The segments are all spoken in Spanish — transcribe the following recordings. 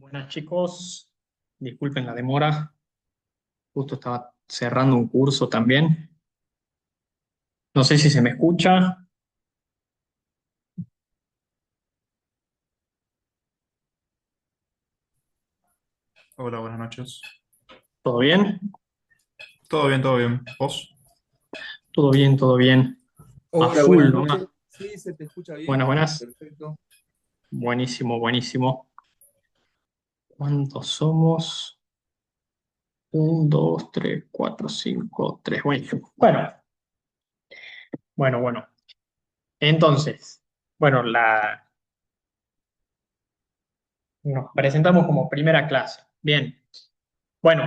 Buenas chicos, disculpen la demora, justo estaba cerrando un curso también. No sé si se me escucha. Hola, buenas noches. ¿Todo bien? Todo bien, todo bien. ¿Vos? Todo bien, todo bien. A Hola, full, buenas ¿no? noches. Sí, se te escucha bien. Buenas, buenas. Perfecto. Buenísimo, buenísimo. ¿Cuántos somos? Un, dos, tres, cuatro, cinco, tres. Buenísimo. Bueno. Entonces, bueno, nos presentamos como primera clase. Bien. Bueno,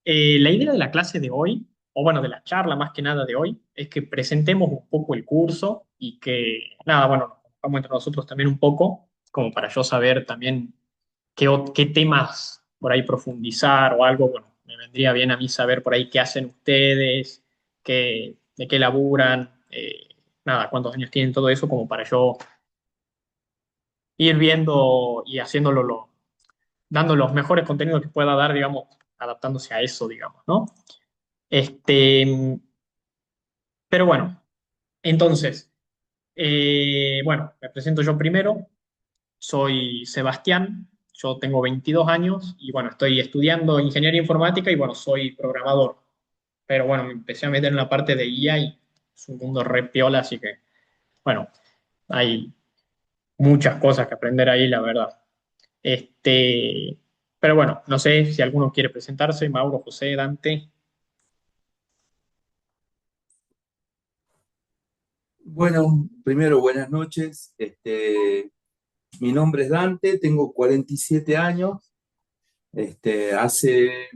la idea de la clase de hoy, o bueno, de la charla más que nada de hoy, es que presentemos un poco el curso y que, nada, bueno, nos vamos entre nosotros también un poco, como para yo saber también qué temas por ahí profundizar o algo, bueno, me vendría bien a mí saber por ahí qué hacen ustedes, de qué laburan, nada, cuántos años tienen, todo eso, como para yo ir viendo y haciéndolo, dando los mejores contenidos que pueda dar, digamos, adaptándose a eso, digamos, ¿no? Este, pero bueno, entonces, bueno, me presento yo primero. Soy Sebastián, yo tengo 22 años y bueno, estoy estudiando ingeniería informática y bueno, soy programador. Pero bueno, me empecé a meter en la parte de IA y es un mundo re piola, así que bueno, hay muchas cosas que aprender ahí, la verdad. Este, pero bueno, no sé si alguno quiere presentarse, Mauro, José, Dante. Bueno, primero, buenas noches. Mi nombre es Dante, tengo 47 años. Hace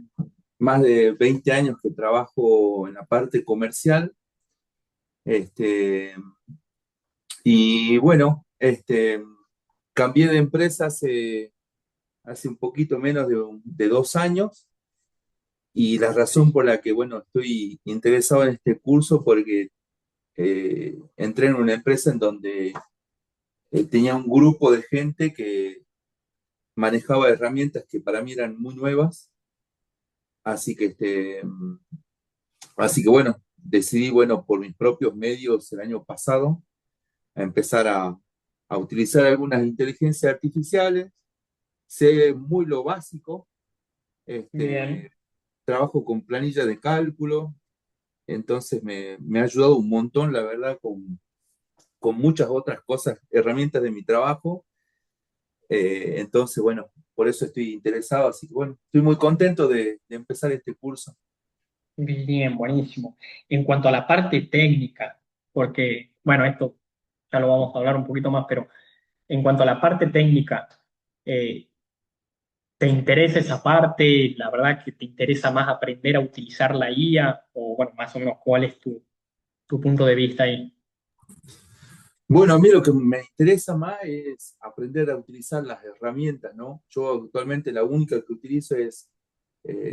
más de 20 años que trabajo en la parte comercial. Este, y bueno, cambié de empresa hace un poquito menos de 2 años. Y la razón por la que, bueno, estoy interesado en este curso porque entré en una empresa en donde tenía un grupo de gente que manejaba herramientas que para mí eran muy nuevas, así que, así que bueno, decidí, bueno, por mis propios medios el año pasado a empezar a utilizar algunas inteligencias artificiales. Sé muy lo básico, Bien. este, trabajo con planillas de cálculo, entonces me ha ayudado un montón, la verdad, con muchas otras cosas, herramientas de mi trabajo. Entonces, bueno, por eso estoy interesado, así que bueno, estoy muy contento de empezar este curso. Bien, buenísimo. En cuanto a la parte técnica, porque, bueno, esto ya lo vamos a hablar un poquito más, pero en cuanto a la parte técnica, eh, ¿te interesa esa parte? ¿La verdad que te interesa más aprender a utilizar la IA? O, bueno, más o menos, ¿cuál es tu punto de vista ahí? Bueno, a mí lo que me interesa más es aprender a utilizar las herramientas, ¿no? Yo actualmente la única que utilizo es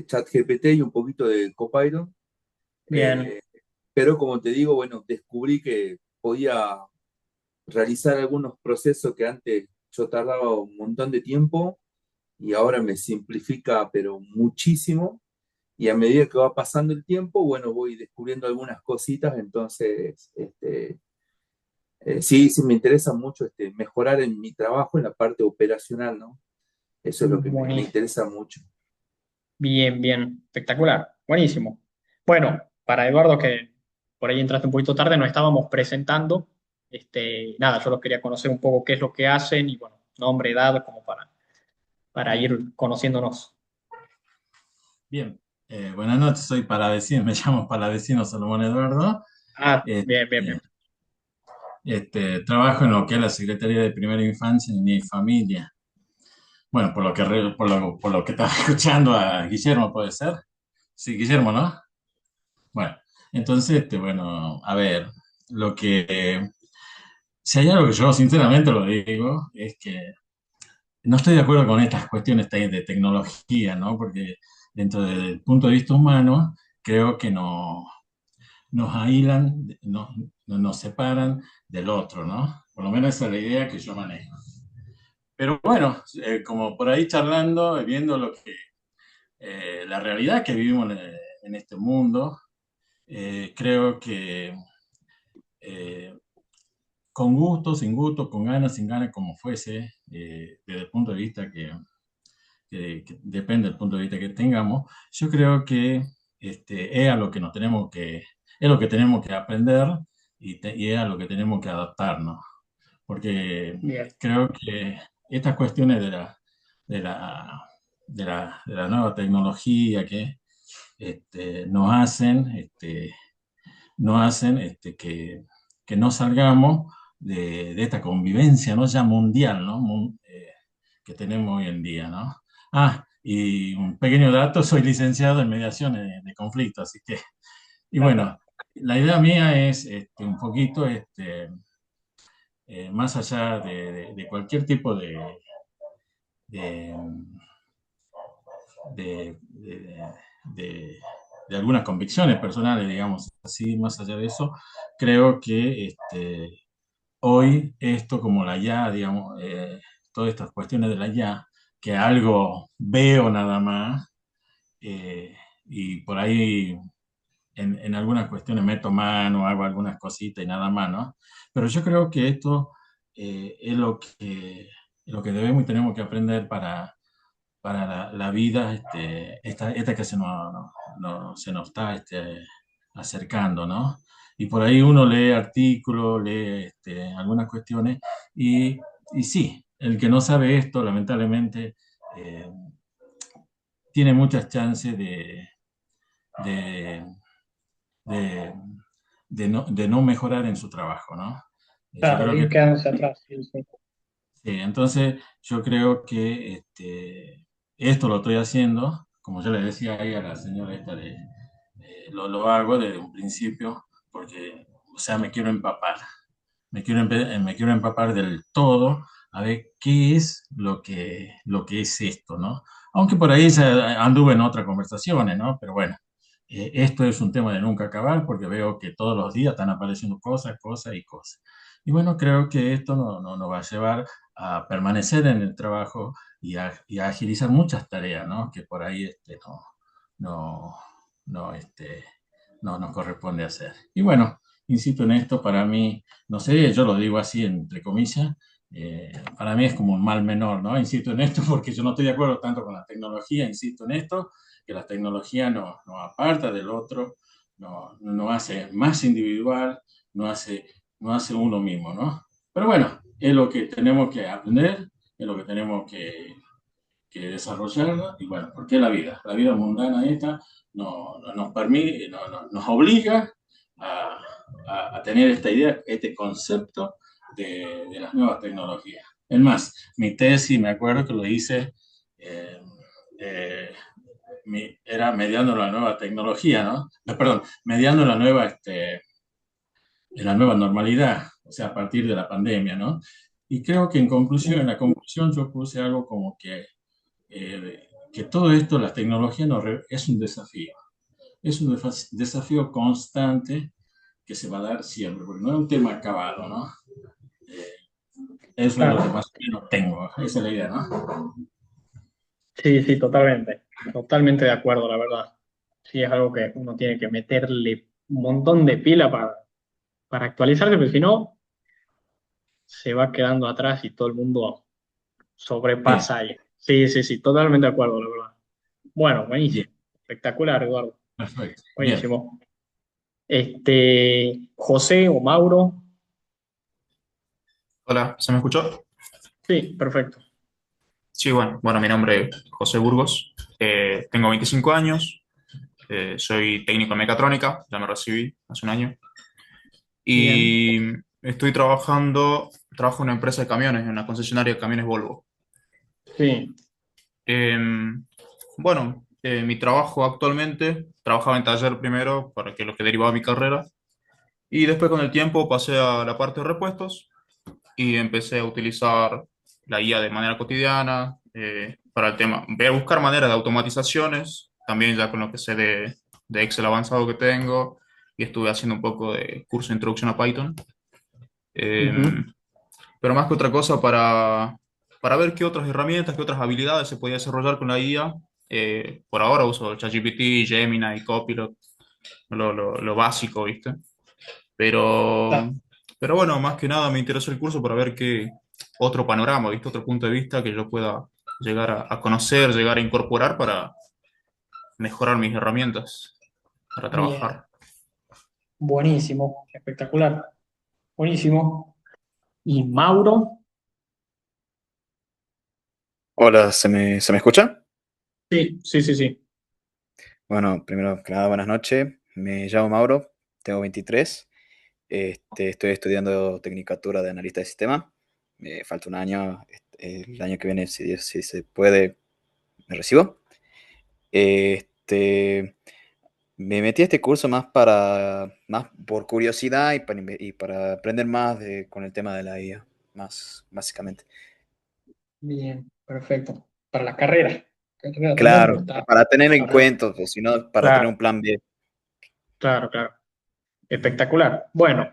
ChatGPT y un poquito de Copilot, Bien, eh, pero como te digo, bueno, descubrí que podía realizar algunos procesos que antes yo tardaba un montón de tiempo y ahora me simplifica, pero muchísimo. Y a medida que va pasando el tiempo, bueno, voy descubriendo algunas cositas, entonces, sí, sí me interesa mucho mejorar en mi trabajo en la parte operacional, ¿no? Eso es lo que me buenísimo. interesa mucho. Bien, espectacular. Buenísimo. Bueno, para Eduardo, que por ahí entraste un poquito tarde, nos estábamos presentando. Nada, yo los quería conocer un poco qué es lo que hacen y, bueno, nombre, edad, como para ir conociéndonos. Bien. Buenas noches, soy Palavecino, me llamo Palavecino Salomón Eduardo. Ah, bien, Este, bien. trabajo en lo que es la Secretaría de Primera Infancia y Niñez y Familia. Bueno, por lo que estaba escuchando a Guillermo, ¿puede ser? Sí, Guillermo, ¿no? Bueno, entonces, bueno, a ver, lo que, si hay algo que yo sinceramente lo digo, es que no estoy de acuerdo con estas cuestiones de tecnología, ¿no? Porque dentro del punto de vista humano, creo que nos aíslan, nos separan del otro, ¿no? Por lo menos esa es la idea que yo manejo. pero bueno, como por ahí charlando, viendo la realidad que vivimos en este mundo, creo que eh, con gusto, sin gusto, con ganas, sin ganas, como fuese, desde el punto de vista que depende del punto de vista que tengamos, yo creo que es a lo que es lo que tenemos que aprender y es a lo que tenemos que adaptarnos, porque Bien, creo que estas cuestiones de la, de la nueva tecnología que nos hacen, no hacen que no salgamos de esta convivencia, ¿no? Ya mundial, ¿no? Que tenemos hoy en día, ¿no? Ah, y un pequeño dato, soy licenciado en mediación de conflicto, así que, y claro. bueno, la idea mía es un poquito, más allá de cualquier tipo de, de, de- de algunas convicciones personales, digamos así, más allá de eso, creo que hoy esto como la IA, digamos, todas estas cuestiones de la IA, que algo veo nada más, eh, y por ahí en algunas cuestiones meto mano, hago algunas cositas y nada más, ¿no? Pero yo creo que esto es lo que debemos y tenemos que aprender para la vida esta que se nos está acercando, ¿no? Y por ahí uno lee artículos, lee algunas cuestiones y, y sí, el que no sabe esto, lamentablemente, eh, tiene muchas chances de, de, de no mejorar en su trabajo, ¿no? Yo Claro, creo ir que quedándose atrás. Sí, sí. entonces, yo creo que esto lo estoy haciendo, como yo le decía ahí a la señora esta lo hago desde un principio porque, o sea, me quiero empapar, me quiero empapar del todo a ver qué es lo que es esto, ¿no? Aunque por ahí anduve en otras conversaciones, ¿no? Pero bueno, esto es un tema de nunca acabar porque veo que todos los días están apareciendo cosas, cosas y cosas. Y bueno, creo que esto nos va a llevar a permanecer en el trabajo y a agilizar muchas tareas, ¿no? Que por ahí no, no, no nos corresponde hacer. Y bueno, insisto en esto, para mí, no sé, yo lo digo así entre comillas, para mí es como un mal menor, ¿no? Insisto en esto porque yo no estoy de acuerdo tanto con la tecnología, insisto en esto, que la tecnología nos aparta del otro, nos hace más individual, nos hace, nos hace uno mismo, ¿no? Pero bueno, es lo que tenemos que aprender, es lo que tenemos que desarrollarla y bueno, porque la vida mundana esta nos permite, nos obliga a, a tener esta idea, este concepto de las nuevas tecnologías. Es más, mi tesis, me acuerdo que lo hice, eh, eh, era mediando la nueva tecnología, ¿no? No, perdón, mediando la nueva normalidad, o sea, a partir de la pandemia, ¿no? Y creo que en conclusión, en la conclusión yo puse algo como que todo esto, la tecnología es un desafío constante que se va a dar siempre, porque no es un tema acabado, ¿no? Eh, Eso es lo que Claro. más o menos tengo, esa es la idea, ¿no? Sí, sí, totalmente. Totalmente de acuerdo, la verdad. Sí, es algo que uno tiene que meterle un montón de pila para actualizarse, porque si no, se va quedando atrás y todo el mundo Bien, sobrepasa ahí. Sí, sí, sí, totalmente de acuerdo, la verdad. Bueno, bien, buenísimo. Espectacular, Eduardo. perfecto, bien. Buenísimo. José o Mauro. Hola, ¿se me escuchó? Sí, perfecto. Sí, bueno, mi nombre es José Burgos, tengo 25 años, soy técnico en mecatrónica, ya me recibí hace un año, Bien. y trabajo en una empresa de camiones, en una concesionaria de camiones Volvo. Sí. Eh, Mi trabajo actualmente, trabajaba en taller primero, para que lo que derivaba de mi carrera, y después con el tiempo pasé a la parte de repuestos y empecé a utilizar la IA de manera cotidiana para el tema. Voy a buscar maneras de automatizaciones, también ya con lo que sé de Excel avanzado que tengo, y estuve haciendo un poco de curso de introducción a Python. Eh, Ujú. pero más que otra cosa, para ver qué otras herramientas, qué otras habilidades se podía desarrollar con la IA. Por ahora uso ChatGPT, Gemini, Copilot, lo básico, ¿viste? Pero, pero bueno, más que nada me interesó el curso para ver qué otro panorama, ¿viste? Otro punto de vista que yo pueda llegar a conocer, llegar a incorporar para mejorar mis herramientas para Bien, trabajar. buenísimo, espectacular, buenísimo. ¿Y Mauro? Hola, se me escucha? Sí, sí, sí, sí. Bueno, primero que nada, buenas noches. Me llamo Mauro, tengo 23. Estoy estudiando Tecnicatura de Analista de Sistema. Me falta un año. El año que viene, si se puede, me recibo. Este, Me metí a este curso más por curiosidad y para aprender más con el tema de la IA, más básicamente. Bien, perfecto. Para la carrera también, pues Claro, está, para tener en ahora, cuenta, pues, si no, para tener claro, un plan B. claro, claro. Espectacular. Bueno,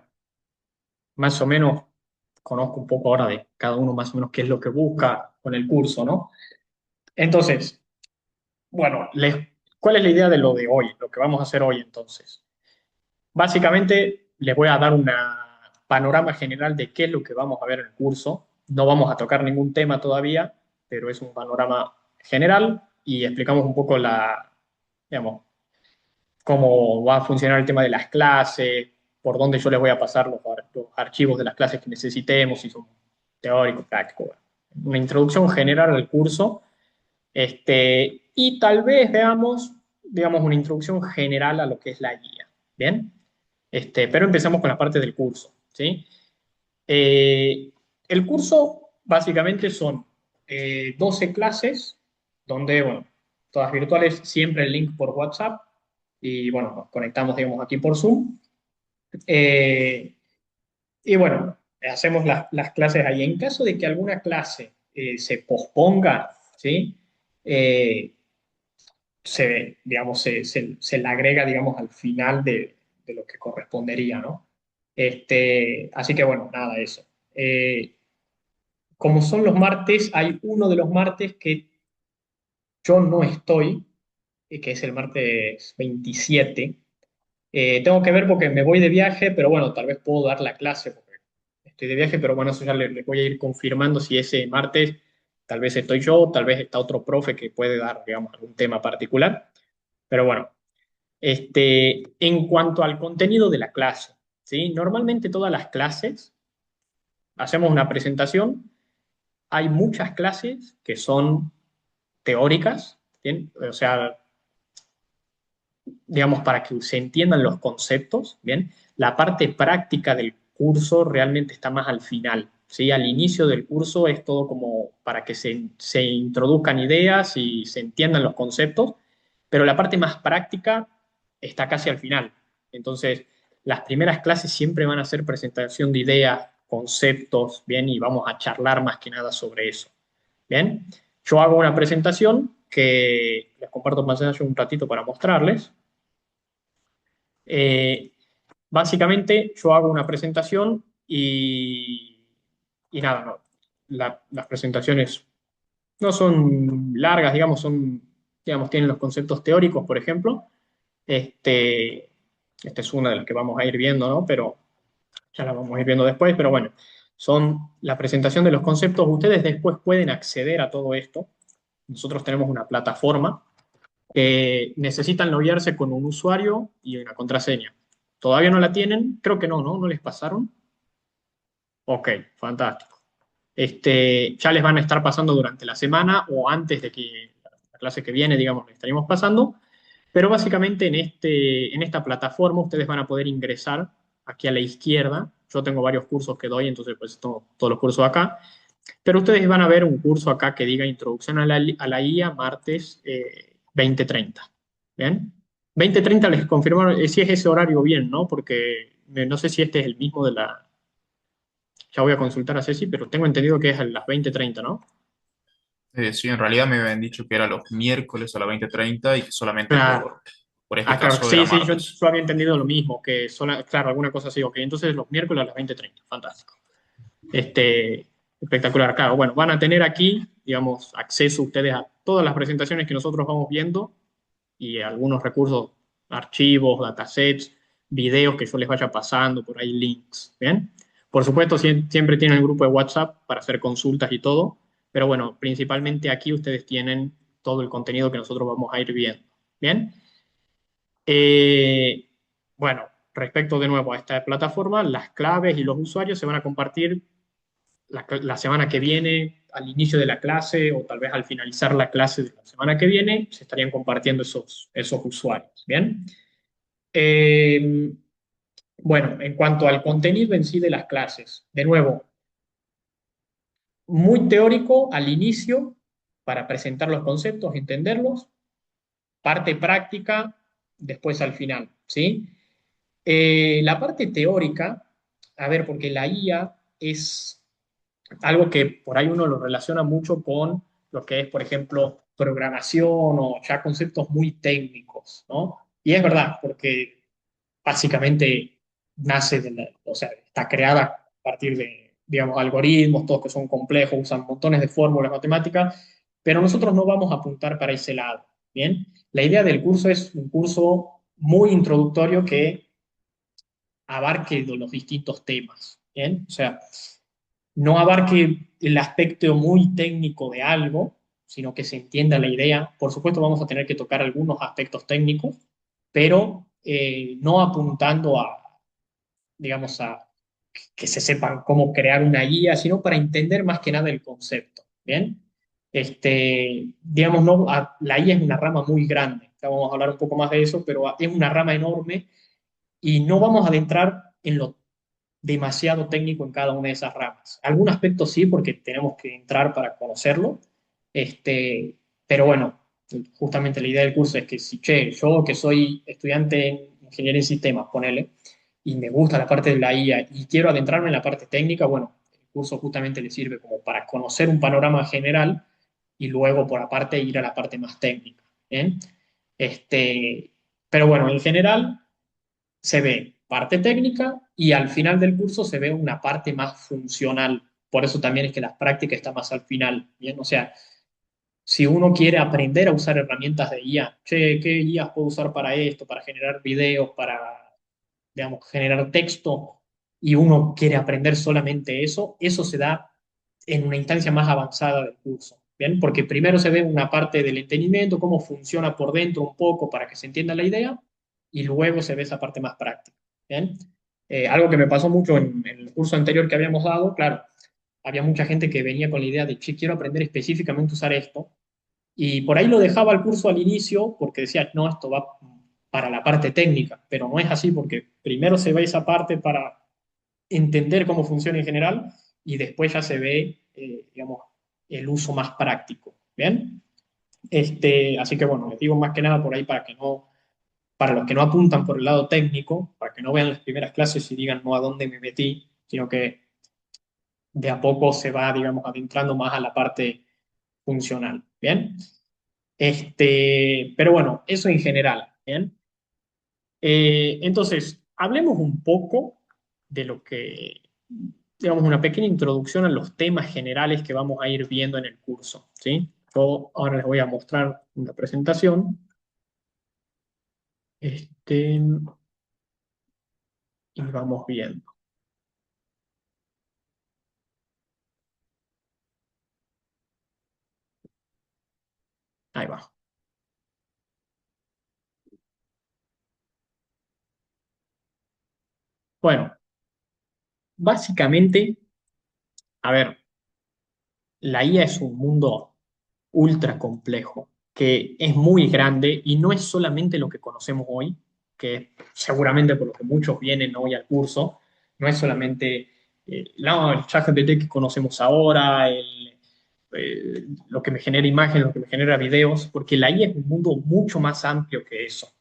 más o menos conozco un poco ahora de cada uno más o menos qué es lo que busca con el curso, ¿no? Entonces, bueno, ¿cuál es la idea de lo de hoy? Lo que vamos a hacer hoy entonces. Básicamente, les voy a dar una panorama general de qué es lo que vamos a ver en el curso. No vamos a tocar ningún tema todavía, pero es un panorama general y explicamos un poco digamos, cómo va a funcionar el tema de las clases, por dónde yo les voy a pasar los archivos de las clases que necesitemos, si son teóricos, prácticos. Bueno, una introducción general al curso, y tal vez veamos, digamos, una introducción general a lo que es la guía. ¿Bien? Pero empezamos con la parte del curso, ¿sí? Eh, el curso básicamente son 12 clases, donde, bueno, todas virtuales, siempre el link por WhatsApp, y bueno, nos conectamos, digamos, aquí por Zoom. Eh, y bueno, hacemos las clases ahí. En caso de que alguna clase se posponga, ¿sí? Eh, digamos, se le agrega, digamos, al final de lo que correspondería, ¿no? Así que bueno, nada, eso. Como son los martes, hay uno de los martes que yo no estoy, que es el martes 27. Tengo que ver porque me voy de viaje, pero bueno, tal vez puedo dar la clase porque estoy de viaje, pero bueno, eso ya le voy a ir confirmando si ese martes tal vez estoy yo, tal vez está otro profe que puede dar, digamos, algún tema particular. Pero bueno, en cuanto al contenido de la clase, ¿sí? Normalmente todas las clases hacemos una presentación. Hay muchas clases que son teóricas, ¿bien? O sea, digamos, para que se entiendan los conceptos, ¿bien? La parte práctica del curso realmente está más al final, ¿sí? Al inicio del curso es todo como para que se introduzcan ideas y se entiendan los conceptos, pero la parte más práctica está casi al final. Entonces, las primeras clases siempre van a ser presentación de ideas, conceptos, ¿bien? Y vamos a charlar más que nada sobre eso, ¿bien? Yo hago una presentación que les comparto más allá un ratito para mostrarles. Eh, Básicamente, yo hago una presentación y nada, no. Las presentaciones no son largas, digamos, digamos, tienen los conceptos teóricos, por ejemplo. Este, esta es una de las que vamos a ir viendo, ¿no? Pero ya la vamos a ir viendo después, pero bueno, son la presentación de los conceptos. Ustedes después pueden acceder a todo esto. Nosotros tenemos una plataforma que necesitan loguearse con un usuario y una contraseña. ¿Todavía no la tienen? Creo que no, ¿no? ¿No les pasaron? Ok, fantástico. Ya les van a estar pasando durante la semana o antes de que la clase que viene, digamos, le estaríamos pasando. Pero básicamente en esta plataforma ustedes van a poder ingresar aquí a la izquierda. Yo tengo varios cursos que doy, entonces pues tengo todos los cursos acá. Pero ustedes van a ver un curso acá que diga Introducción a la IA, martes 20:30. ¿Bien? 20:30 les confirmaron, si es ese horario bien, ¿no? Porque no sé si este es el mismo de la... Ya voy a consultar a Ceci, pero tengo entendido que es a las 20:30, ¿no? Sí, en realidad me habían dicho que era los miércoles a las 20:30 y que solamente Claro. por este Ah, claro, caso era sí, sí, martes. yo había entendido lo mismo, claro, alguna cosa así, ok, entonces los miércoles a las 20:30, fantástico. Este, Espectacular, claro. Bueno, van a tener aquí, digamos, acceso ustedes a todas las presentaciones que nosotros vamos viendo y algunos recursos, archivos, datasets, videos que yo les vaya pasando, por ahí links, ¿bien? Por supuesto, siempre tienen el grupo de WhatsApp para hacer consultas y todo, pero bueno, principalmente aquí ustedes tienen todo el contenido que nosotros vamos a ir viendo, ¿bien? Eh, bueno, respecto de nuevo a esta plataforma, las claves y los usuarios se van a compartir la semana que viene, al inicio de la clase o tal vez al finalizar la clase de la semana que viene, se estarían compartiendo esos usuarios. ¿Bien? Eh, bueno, en cuanto al contenido en sí de las clases, de nuevo, muy teórico al inicio para presentar los conceptos, entenderlos, parte práctica después al final, ¿sí? La parte teórica, a ver, porque la IA es algo que por ahí uno lo relaciona mucho con lo que es, por ejemplo, programación o ya conceptos muy técnicos, ¿no? Y es verdad, porque básicamente nace o sea, está creada a partir de, digamos, algoritmos, todos que son complejos, usan montones de fórmulas matemáticas, pero nosotros no vamos a apuntar para ese lado, ¿bien? La idea del curso es un curso muy introductorio que abarque los distintos temas, ¿bien? O sea, no abarque el aspecto muy técnico de algo, sino que se entienda la idea. Por supuesto, vamos a tener que tocar algunos aspectos técnicos, pero no apuntando a, digamos, a que se sepan cómo crear una guía, sino para entender más que nada el concepto. ¿Bien? Digamos, no, la guía es una rama muy grande. Ya vamos a hablar un poco más de eso, pero es una rama enorme y no vamos a adentrar en lo demasiado técnico en cada una de esas ramas. Algún aspecto sí, porque tenemos que entrar para conocerlo, pero bueno, justamente la idea del curso es que si, che, yo que soy estudiante en ingeniería en sistemas, ponele, y me gusta la parte de la IA y quiero adentrarme en la parte técnica, bueno, el curso justamente le sirve como para conocer un panorama general y luego por aparte ir a la parte más técnica. ¿Bien? Pero bueno, en general se ve parte técnica y al final del curso se ve una parte más funcional. Por eso también es que las prácticas están más al final, ¿bien? O sea, si uno quiere aprender a usar herramientas de IA, che, ¿qué IAs puedo usar para esto? Para generar videos, para, digamos, generar texto, y uno quiere aprender solamente eso, eso se da en una instancia más avanzada del curso, ¿bien? Porque primero se ve una parte del entendimiento, cómo funciona por dentro un poco para que se entienda la idea, y luego se ve esa parte más práctica, ¿bien? Algo que me pasó mucho en el curso anterior que habíamos dado, claro, había mucha gente que venía con la idea de, che, quiero aprender específicamente a usar esto, y por ahí lo dejaba el curso al inicio porque decía, no, esto va para la parte técnica, pero no es así porque primero se ve esa parte para entender cómo funciona en general y después ya se ve, digamos, el uso más práctico. ¿Bien? Así que bueno, les digo más que nada por ahí para que no, para los que no apuntan por el lado técnico, para que no vean las primeras clases y digan, no, ¿a dónde me metí? Sino que de a poco se va, digamos, adentrando más a la parte funcional. ¿Bien? Pero bueno, eso en general. ¿Bien? Entonces, hablemos un poco de lo que, digamos, una pequeña introducción a los temas generales que vamos a ir viendo en el curso, ¿sí? Yo ahora les voy a mostrar una presentación, y vamos viendo. Ahí va. Bueno, básicamente, a ver, la IA es un mundo ultra complejo, que es muy grande y no es solamente lo que conocemos hoy, que seguramente por lo que muchos vienen hoy al curso, no es solamente no, el ChatGPT que conocemos ahora, lo que me genera imágenes, lo que me genera videos, porque la IA es un mundo mucho más amplio que eso.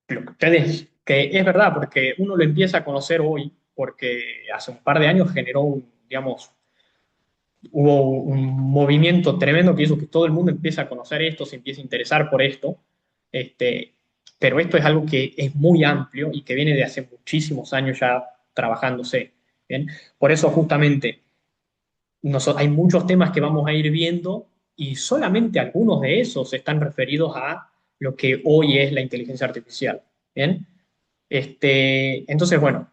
Lo que ustedes, que es verdad, porque uno lo empieza a conocer hoy, porque hace un par de años generó un, digamos, hubo un movimiento tremendo que hizo que todo el mundo empiece a conocer esto, se empiece a interesar por esto, este, pero esto es algo que es muy amplio y que viene de hace muchísimos años ya trabajándose. ¿Bien? Por eso justamente hay muchos temas que vamos a ir viendo y solamente algunos de esos están referidos a lo que hoy es la inteligencia artificial. ¿Bien? Entonces, bueno,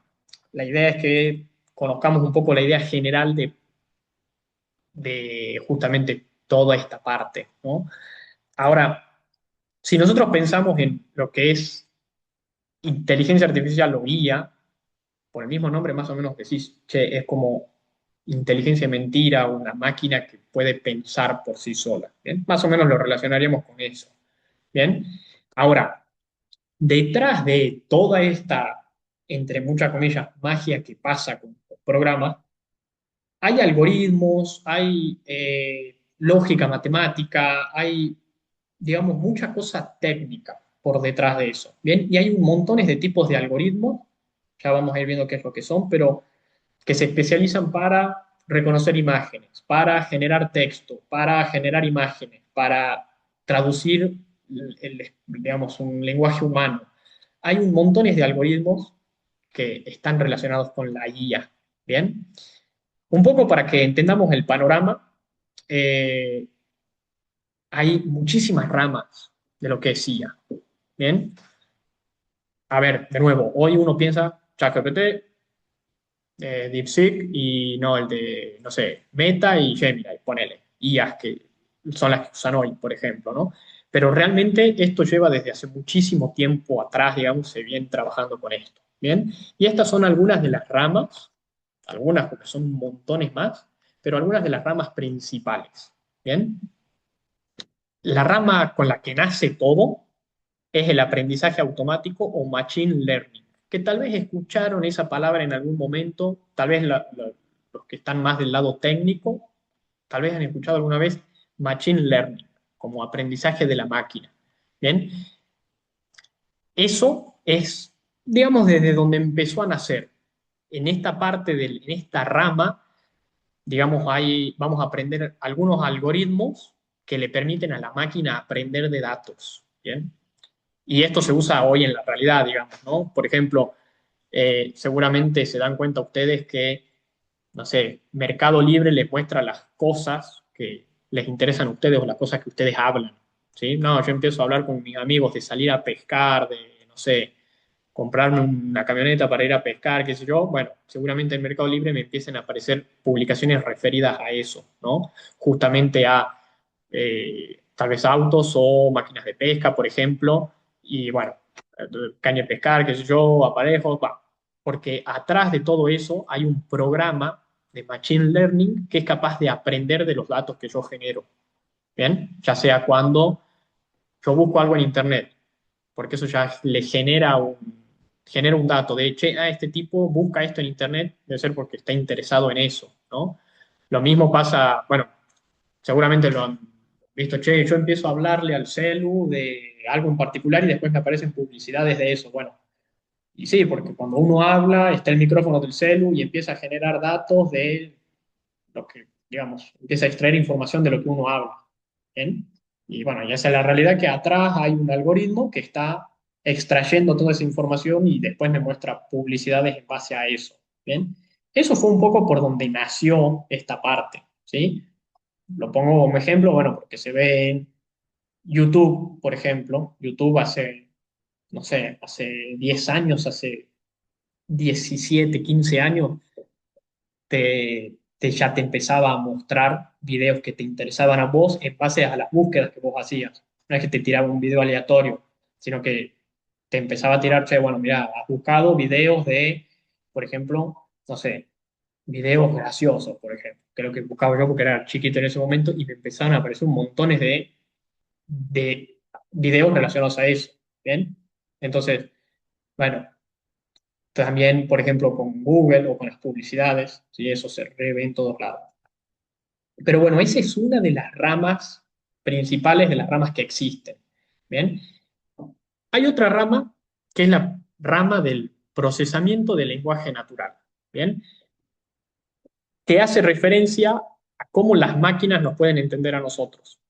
la idea es que conozcamos un poco la idea general de justamente toda esta parte, ¿no? Ahora, si nosotros pensamos en lo que es inteligencia artificial o IA, por el mismo nombre más o menos decís, che, es como inteligencia mentira, una máquina que puede pensar por sí sola. ¿Bien? Más o menos lo relacionaríamos con eso. ¿Bien? Ahora, detrás de toda esta, entre muchas comillas, magia que pasa con los programas, hay algoritmos, hay lógica matemática, hay, digamos, mucha cosa técnica por detrás de eso. Bien, y hay un montones de tipos de algoritmos, ya vamos a ir viendo qué es lo que son, pero que se especializan para reconocer imágenes, para generar texto, para generar imágenes, para traducir, digamos, un lenguaje humano. Hay un montones de algoritmos que están relacionados con la IA. Bien, un poco para que entendamos el panorama, eh, hay muchísimas ramas de lo que es IA. Bien, a ver, de nuevo, hoy uno piensa ChatGPT, DeepSeek y no el de, no sé, Meta y Gemini, ponele, IAs que son las que usan hoy, por ejemplo, ¿no? Pero realmente esto lleva desde hace muchísimo tiempo atrás, digamos, se viene trabajando con esto, ¿bien? Y estas son algunas de las ramas, algunas porque son montones más, pero algunas de las ramas principales, ¿bien? La rama con la que nace todo es el aprendizaje automático o machine learning, que tal vez escucharon esa palabra en algún momento, tal vez los que están más del lado técnico, tal vez han escuchado alguna vez machine learning, como aprendizaje de la máquina. Bien, eso es, digamos, desde donde empezó a nacer. En esta parte, en esta rama, digamos, vamos a aprender algunos algoritmos que le permiten a la máquina aprender de datos. Bien, y esto se usa hoy en la realidad, digamos, ¿no? Por ejemplo, seguramente se dan cuenta ustedes que, no sé, Mercado Libre les muestra las cosas que les interesan a ustedes o las cosas que ustedes hablan, ¿sí? No, yo empiezo a hablar con mis amigos de salir a pescar, de, no sé, comprarme una camioneta para ir a pescar, qué sé yo. Bueno, seguramente en Mercado Libre me empiecen a aparecer publicaciones referidas a eso, ¿no? Justamente a tal vez autos o máquinas de pesca, por ejemplo, y bueno, caña de pescar, qué sé yo, aparejos, va. Porque atrás de todo eso hay un programa de Machine Learning que es capaz de aprender de los datos que yo genero. ¿Bien? Ya sea cuando yo busco algo en Internet, porque eso ya le genera un dato de, che, este tipo busca esto en Internet, debe ser porque está interesado en eso, ¿no? Lo mismo pasa, bueno, seguramente lo han visto, che, yo empiezo a hablarle al celu de algo en particular y después me aparecen publicidades de eso. Bueno, y sí, porque cuando uno habla, está el micrófono del celu y empieza a generar datos de lo que, digamos, empieza a extraer información de lo que uno habla. ¿Bien? Y bueno, ya sea la realidad que atrás hay un algoritmo que está extrayendo toda esa información y después me muestra publicidades en base a eso. ¿Bien? Eso fue un poco por donde nació esta parte. ¿Sí? Lo pongo como ejemplo, bueno, porque se ve en YouTube, por ejemplo. YouTube hace, no sé, hace 10 años, hace 17 15 años, ya te empezaba a mostrar videos que te interesaban a vos en base a las búsquedas que vos hacías. No es que te tiraba un video aleatorio, sino que te empezaba a tirar, che, bueno, mira, has buscado videos de, por ejemplo, no sé, videos graciosos, por ejemplo, que es lo que buscaba yo porque era chiquito en ese momento y me empezaron a aparecer un montón de videos relacionados a eso, ¿bien? Entonces, bueno, también, por ejemplo, con Google o con las publicidades, ¿sí? Eso se ve en todos lados. Pero bueno, esa es una de las ramas principales de las ramas que existen. ¿Bien? Hay otra rama que es la rama del procesamiento del lenguaje natural. ¿Bien? Que hace referencia a cómo las máquinas nos pueden entender a nosotros.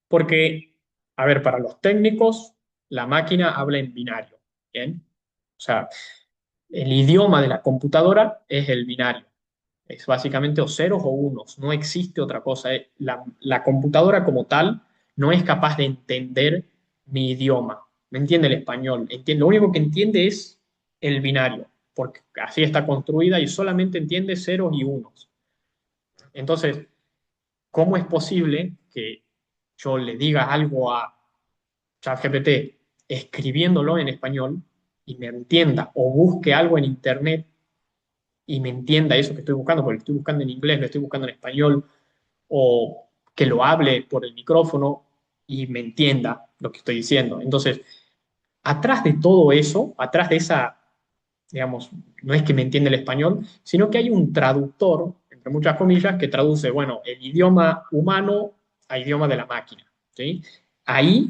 Porque, a ver, para los técnicos, la máquina habla en binario. ¿Bien? O sea, el idioma de la computadora es el binario. Es básicamente o ceros o unos, no existe otra cosa. La computadora como tal no es capaz de entender mi idioma, no entiende el español, lo único que entiende es el binario, porque así está construida y solamente entiende ceros y unos. Entonces, ¿cómo es posible que yo le diga algo a ChatGPT escribiéndolo en español y me entienda, o busque algo en internet y me entienda eso que estoy buscando, porque lo estoy buscando en inglés, lo estoy buscando en español, o que lo hable por el micrófono y me entienda lo que estoy diciendo? Entonces, atrás de todo eso, atrás de esa, digamos, no es que me entiende el español, sino que hay un traductor, entre muchas comillas, que traduce, bueno, el idioma humano a idioma de la máquina, ¿sí? Ahí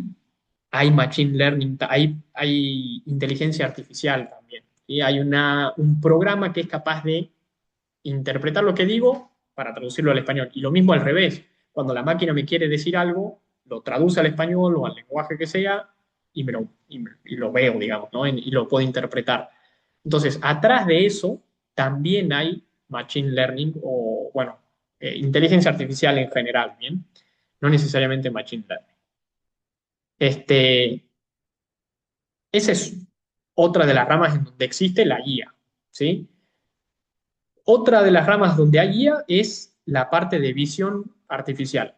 hay machine learning, hay inteligencia artificial también, ¿sí? Hay un programa que es capaz de interpretar lo que digo para traducirlo al español. Y lo mismo al revés. Cuando la máquina me quiere decir algo, lo traduce al español o al lenguaje que sea y lo veo, digamos, ¿no? Y lo puedo interpretar. Entonces, atrás de eso también hay machine learning o, bueno, inteligencia artificial en general, ¿bien? No necesariamente machine learning. Este, esa es otra de las ramas en donde existe la IA, ¿sí? Otra de las ramas donde hay IA es la parte de visión artificial,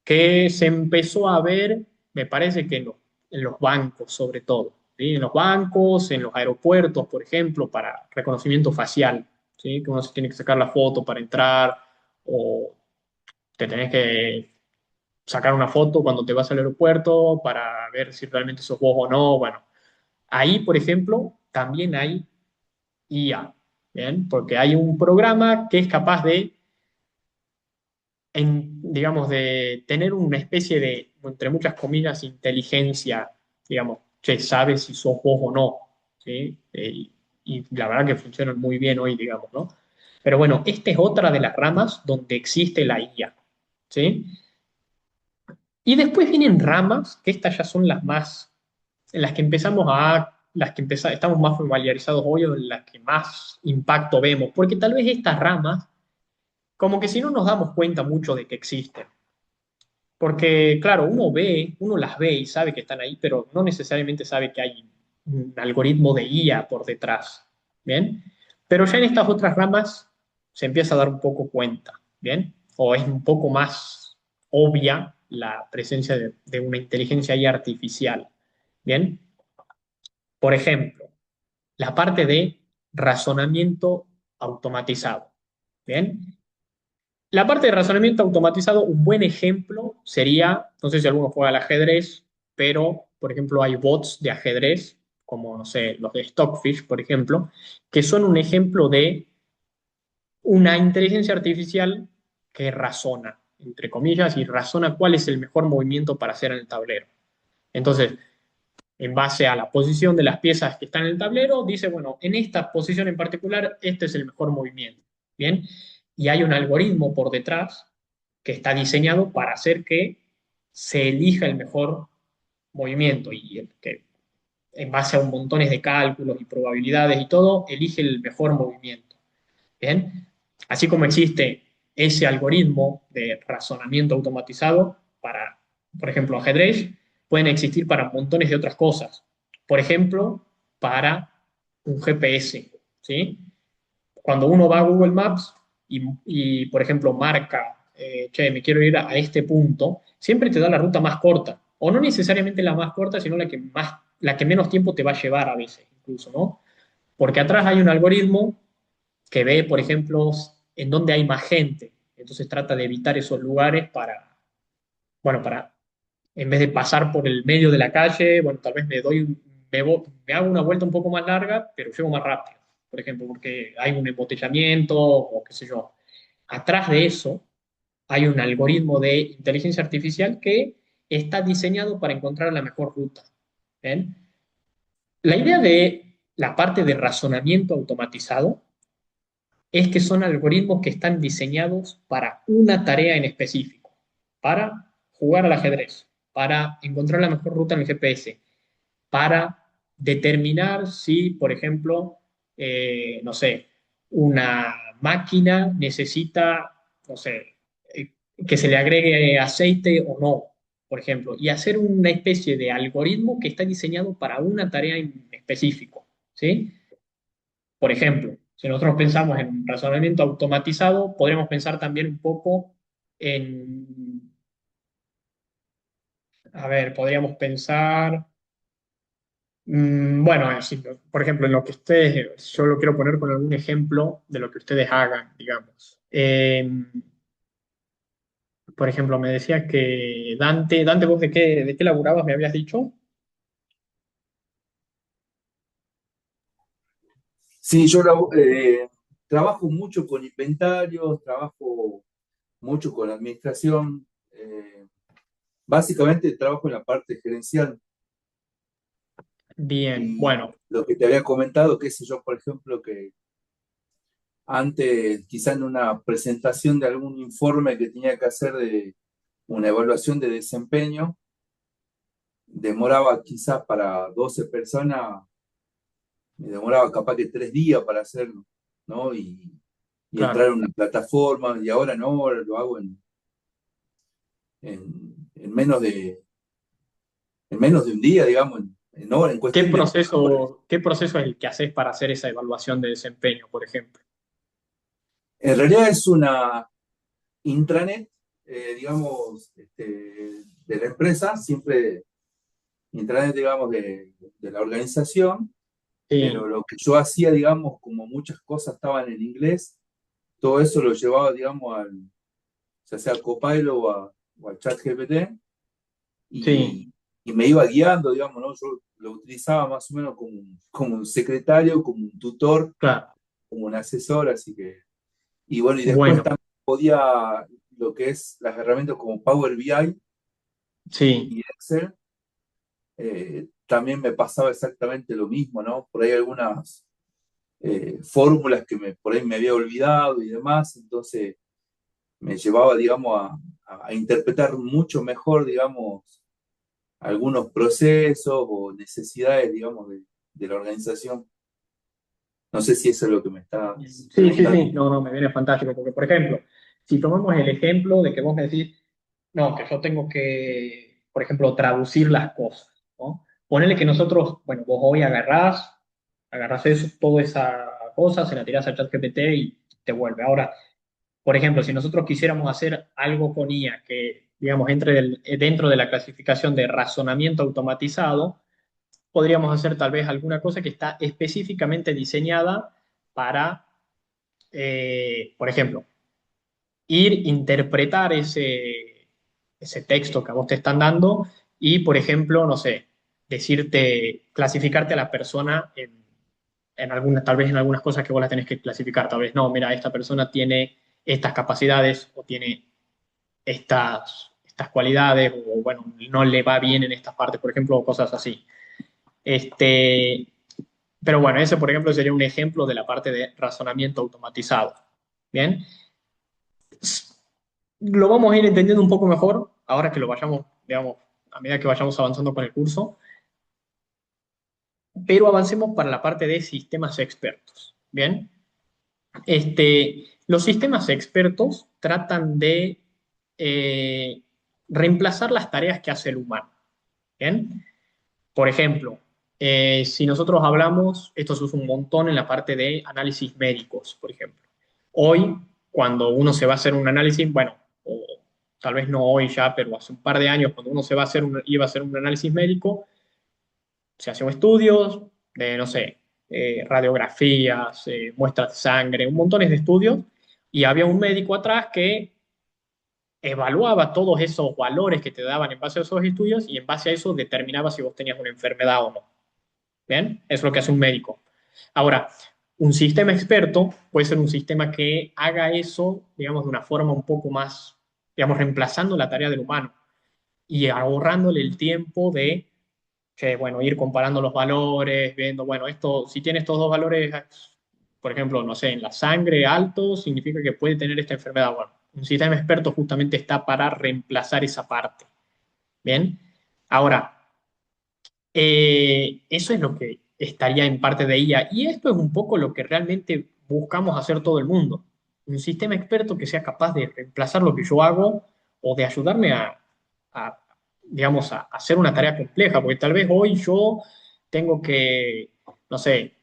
que se empezó a ver, me parece que en los bancos sobre todo, ¿sí? En los bancos, en los aeropuertos, por ejemplo, para reconocimiento facial, ¿sí? Que uno se tiene que sacar la foto para entrar o te tenés que sacar una foto cuando te vas al aeropuerto para ver si realmente sos vos o no. Bueno, ahí, por ejemplo, también hay IA, ¿bien? Porque hay un programa que es capaz de, digamos, de tener una especie de, entre muchas comillas, inteligencia, digamos, che, sabe si sos vos o no, ¿sí? Y la verdad que funcionan muy bien hoy, digamos, ¿no? Pero bueno, esta es otra de las ramas donde existe la IA, ¿sí? Y después vienen ramas, que estas ya son las más, en las que empezamos a, estamos más familiarizados hoy o en las que más impacto vemos, porque tal vez estas ramas, como que si no nos damos cuenta mucho de que existen, porque claro, uno las ve y sabe que están ahí, pero no necesariamente sabe que hay un algoritmo de IA por detrás, ¿bien? Pero ya en estas otras ramas se empieza a dar un poco cuenta, ¿bien? O es un poco más obvia la presencia de una inteligencia IA artificial, ¿bien? Por ejemplo, la parte de razonamiento automatizado, ¿bien? La parte de razonamiento automatizado, un buen ejemplo sería, no sé si alguno juega al ajedrez, pero, por ejemplo, hay bots de ajedrez, como, no sé, los de Stockfish, por ejemplo, que son un ejemplo de una inteligencia artificial que razona, entre comillas, y razona cuál es el mejor movimiento para hacer en el tablero. Entonces, en base a la posición de las piezas que están en el tablero, dice, bueno, en esta posición en particular, este es el mejor movimiento. Bien, y hay un algoritmo por detrás que está diseñado para hacer que se elija el mejor movimiento y el que en base a un montones de cálculos y probabilidades y todo, elige el mejor movimiento. Bien, así como existe ese algoritmo de razonamiento automatizado para, por ejemplo, ajedrez, pueden existir para montones de otras cosas. Por ejemplo, para un GPS, ¿sí? Cuando uno va a Google Maps por ejemplo, marca, che, me quiero ir a este punto, siempre te da la ruta más corta, o no necesariamente la más corta, sino la que menos tiempo te va a llevar a veces, incluso, ¿no? Porque atrás hay un algoritmo que ve, por ejemplo, en dónde hay más gente. Entonces trata de evitar esos lugares para, bueno, para, en vez de pasar por el medio de la calle, bueno, tal vez me hago una vuelta un poco más larga, pero llego más rápido, por ejemplo, porque hay un embotellamiento o qué sé yo. Atrás de eso hay un algoritmo de inteligencia artificial que está diseñado para encontrar la mejor ruta. ¿Ven? La idea de la parte de razonamiento automatizado es que son algoritmos que están diseñados para una tarea en específico, para jugar al ajedrez, para encontrar la mejor ruta en el GPS, para determinar si, por ejemplo, no sé, una máquina necesita, no sé, que se le agregue aceite o no, por ejemplo, y hacer una especie de algoritmo que está diseñado para una tarea en específico, ¿sí? Por ejemplo, si nosotros pensamos en razonamiento automatizado, podríamos pensar también un poco en, a ver, podríamos pensar, bueno, por ejemplo, en lo que ustedes, yo lo quiero poner con algún ejemplo de lo que ustedes hagan, digamos. Por ejemplo, me decías que Dante, ¿vos de qué laburabas, me habías dicho? Sí, trabajo mucho con inventarios, trabajo mucho con administración. Básicamente trabajo en la parte gerencial. Bien, Y bueno, lo que te había comentado, qué sé yo, por ejemplo, que antes, quizá en una presentación de algún informe que tenía que hacer de una evaluación de desempeño, demoraba quizás para 12 personas, me demoraba capaz que 3 días para hacerlo, ¿no? Y entrar claro. en una plataforma, y ahora no, ahora lo hago en menos de un día, digamos, en ¿Qué cuestión de horas. proceso, qué proceso es el que haces para hacer esa evaluación de desempeño, por ejemplo? En realidad es una intranet, digamos, de la empresa, siempre intranet, digamos, de la organización, pero Sí, lo que yo hacía, digamos, como muchas cosas estaban en inglés, todo eso lo llevaba, digamos, ya sea al Copilot o al ChatGPT, sí, y, y me iba guiando, digamos, ¿no? Yo lo utilizaba más o menos como un secretario, como un tutor, claro. como un asesor, así que, y bueno, y después Bueno, también podía lo que es las herramientas como Power BI sí, y Excel, también me pasaba exactamente lo mismo, ¿no? Por ahí algunas fórmulas que por ahí me había olvidado y demás, entonces me llevaba, digamos, a interpretar mucho mejor, digamos, algunos procesos o necesidades, digamos, de la organización. No sé si eso es lo que me estás sí, sí, preguntando. sí, no, no, me viene fantástico, porque por ejemplo, si tomamos el ejemplo de que vos me decís, no, que yo tengo que, por ejemplo, traducir las cosas, ¿no? Ponele que nosotros, bueno, vos hoy agarrás eso, toda esa cosa, se la tirás al ChatGPT y te vuelve. Ahora, por ejemplo, si nosotros quisiéramos hacer algo con IA que, digamos, entre dentro de la clasificación de razonamiento automatizado, podríamos hacer tal vez alguna cosa que está específicamente diseñada para, por ejemplo, interpretar ese texto que a vos te están dando y, por ejemplo, no sé, decirte, clasificarte a la persona en algunas, tal vez en algunas cosas que vos las tenés que clasificar, tal vez no, mira, esta persona tiene estas capacidades o tiene estas cualidades o bueno, no le va bien en estas partes, por ejemplo, o cosas así. Este, pero bueno, ese, por ejemplo, sería un ejemplo de la parte de razonamiento automatizado. Bien, lo vamos a ir entendiendo un poco mejor ahora que lo vayamos, digamos, a medida que vayamos avanzando con el curso, pero avancemos para la parte de sistemas expertos. Bien, los sistemas expertos tratan de eh, reemplazar las tareas que hace el humano. Bien, por ejemplo, si nosotros hablamos, esto se usa un montón en la parte de análisis médicos, por ejemplo. Hoy, cuando uno se va a hacer un análisis, bueno, o tal vez no hoy ya, pero hace un par de años, cuando uno se va a hacer iba a hacer un análisis médico, se hacían estudios de, no sé, radiografías, muestras de sangre, un montón de estudios, y había un médico atrás que evaluaba todos esos valores que te daban en base a esos estudios y en base a eso determinaba si vos tenías una enfermedad o no. ¿Bien? Eso es lo que hace un médico. Ahora, un sistema experto puede ser un sistema que haga eso, digamos, de una forma un poco más, digamos, reemplazando la tarea del humano y ahorrándole el tiempo de, que, bueno, ir comparando los valores, viendo, bueno, esto, si tiene estos dos valores, por ejemplo, no sé, en la sangre alto, significa que puede tener esta enfermedad. Bueno, un sistema experto justamente está para reemplazar esa parte. Bien, ahora, eso es lo que estaría en parte de IA. Y esto es un poco lo que realmente buscamos hacer todo el mundo. Un sistema experto que sea capaz de reemplazar lo que yo hago o de ayudarme a, digamos, a hacer una tarea compleja, porque tal vez hoy yo tengo que, no sé,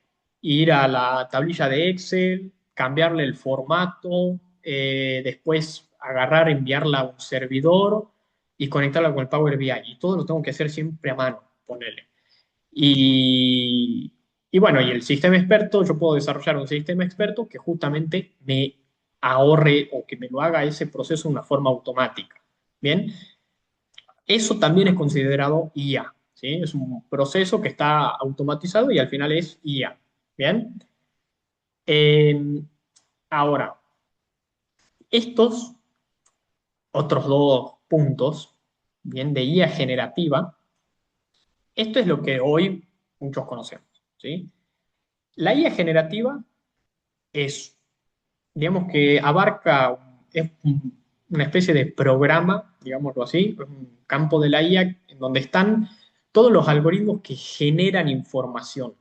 ir a la tablilla de Excel, cambiarle el formato, después agarrar, enviarla a un servidor y conectarla con el Power BI. Y todo lo tengo que hacer siempre a mano, ponerle. Y bueno, y el sistema experto, yo puedo desarrollar un sistema experto que justamente me ahorre o que me lo haga ese proceso de una forma automática. Bien, eso también es considerado IA, ¿sí? Es un proceso que está automatizado y al final es IA. Bien, Eh, ahora, estos otros dos puntos, bien, de IA generativa, esto es lo que hoy muchos conocemos, ¿sí? La IA generativa es, digamos que abarca, una especie de programa, digámoslo así, un campo de la IA en donde están todos los algoritmos que generan información,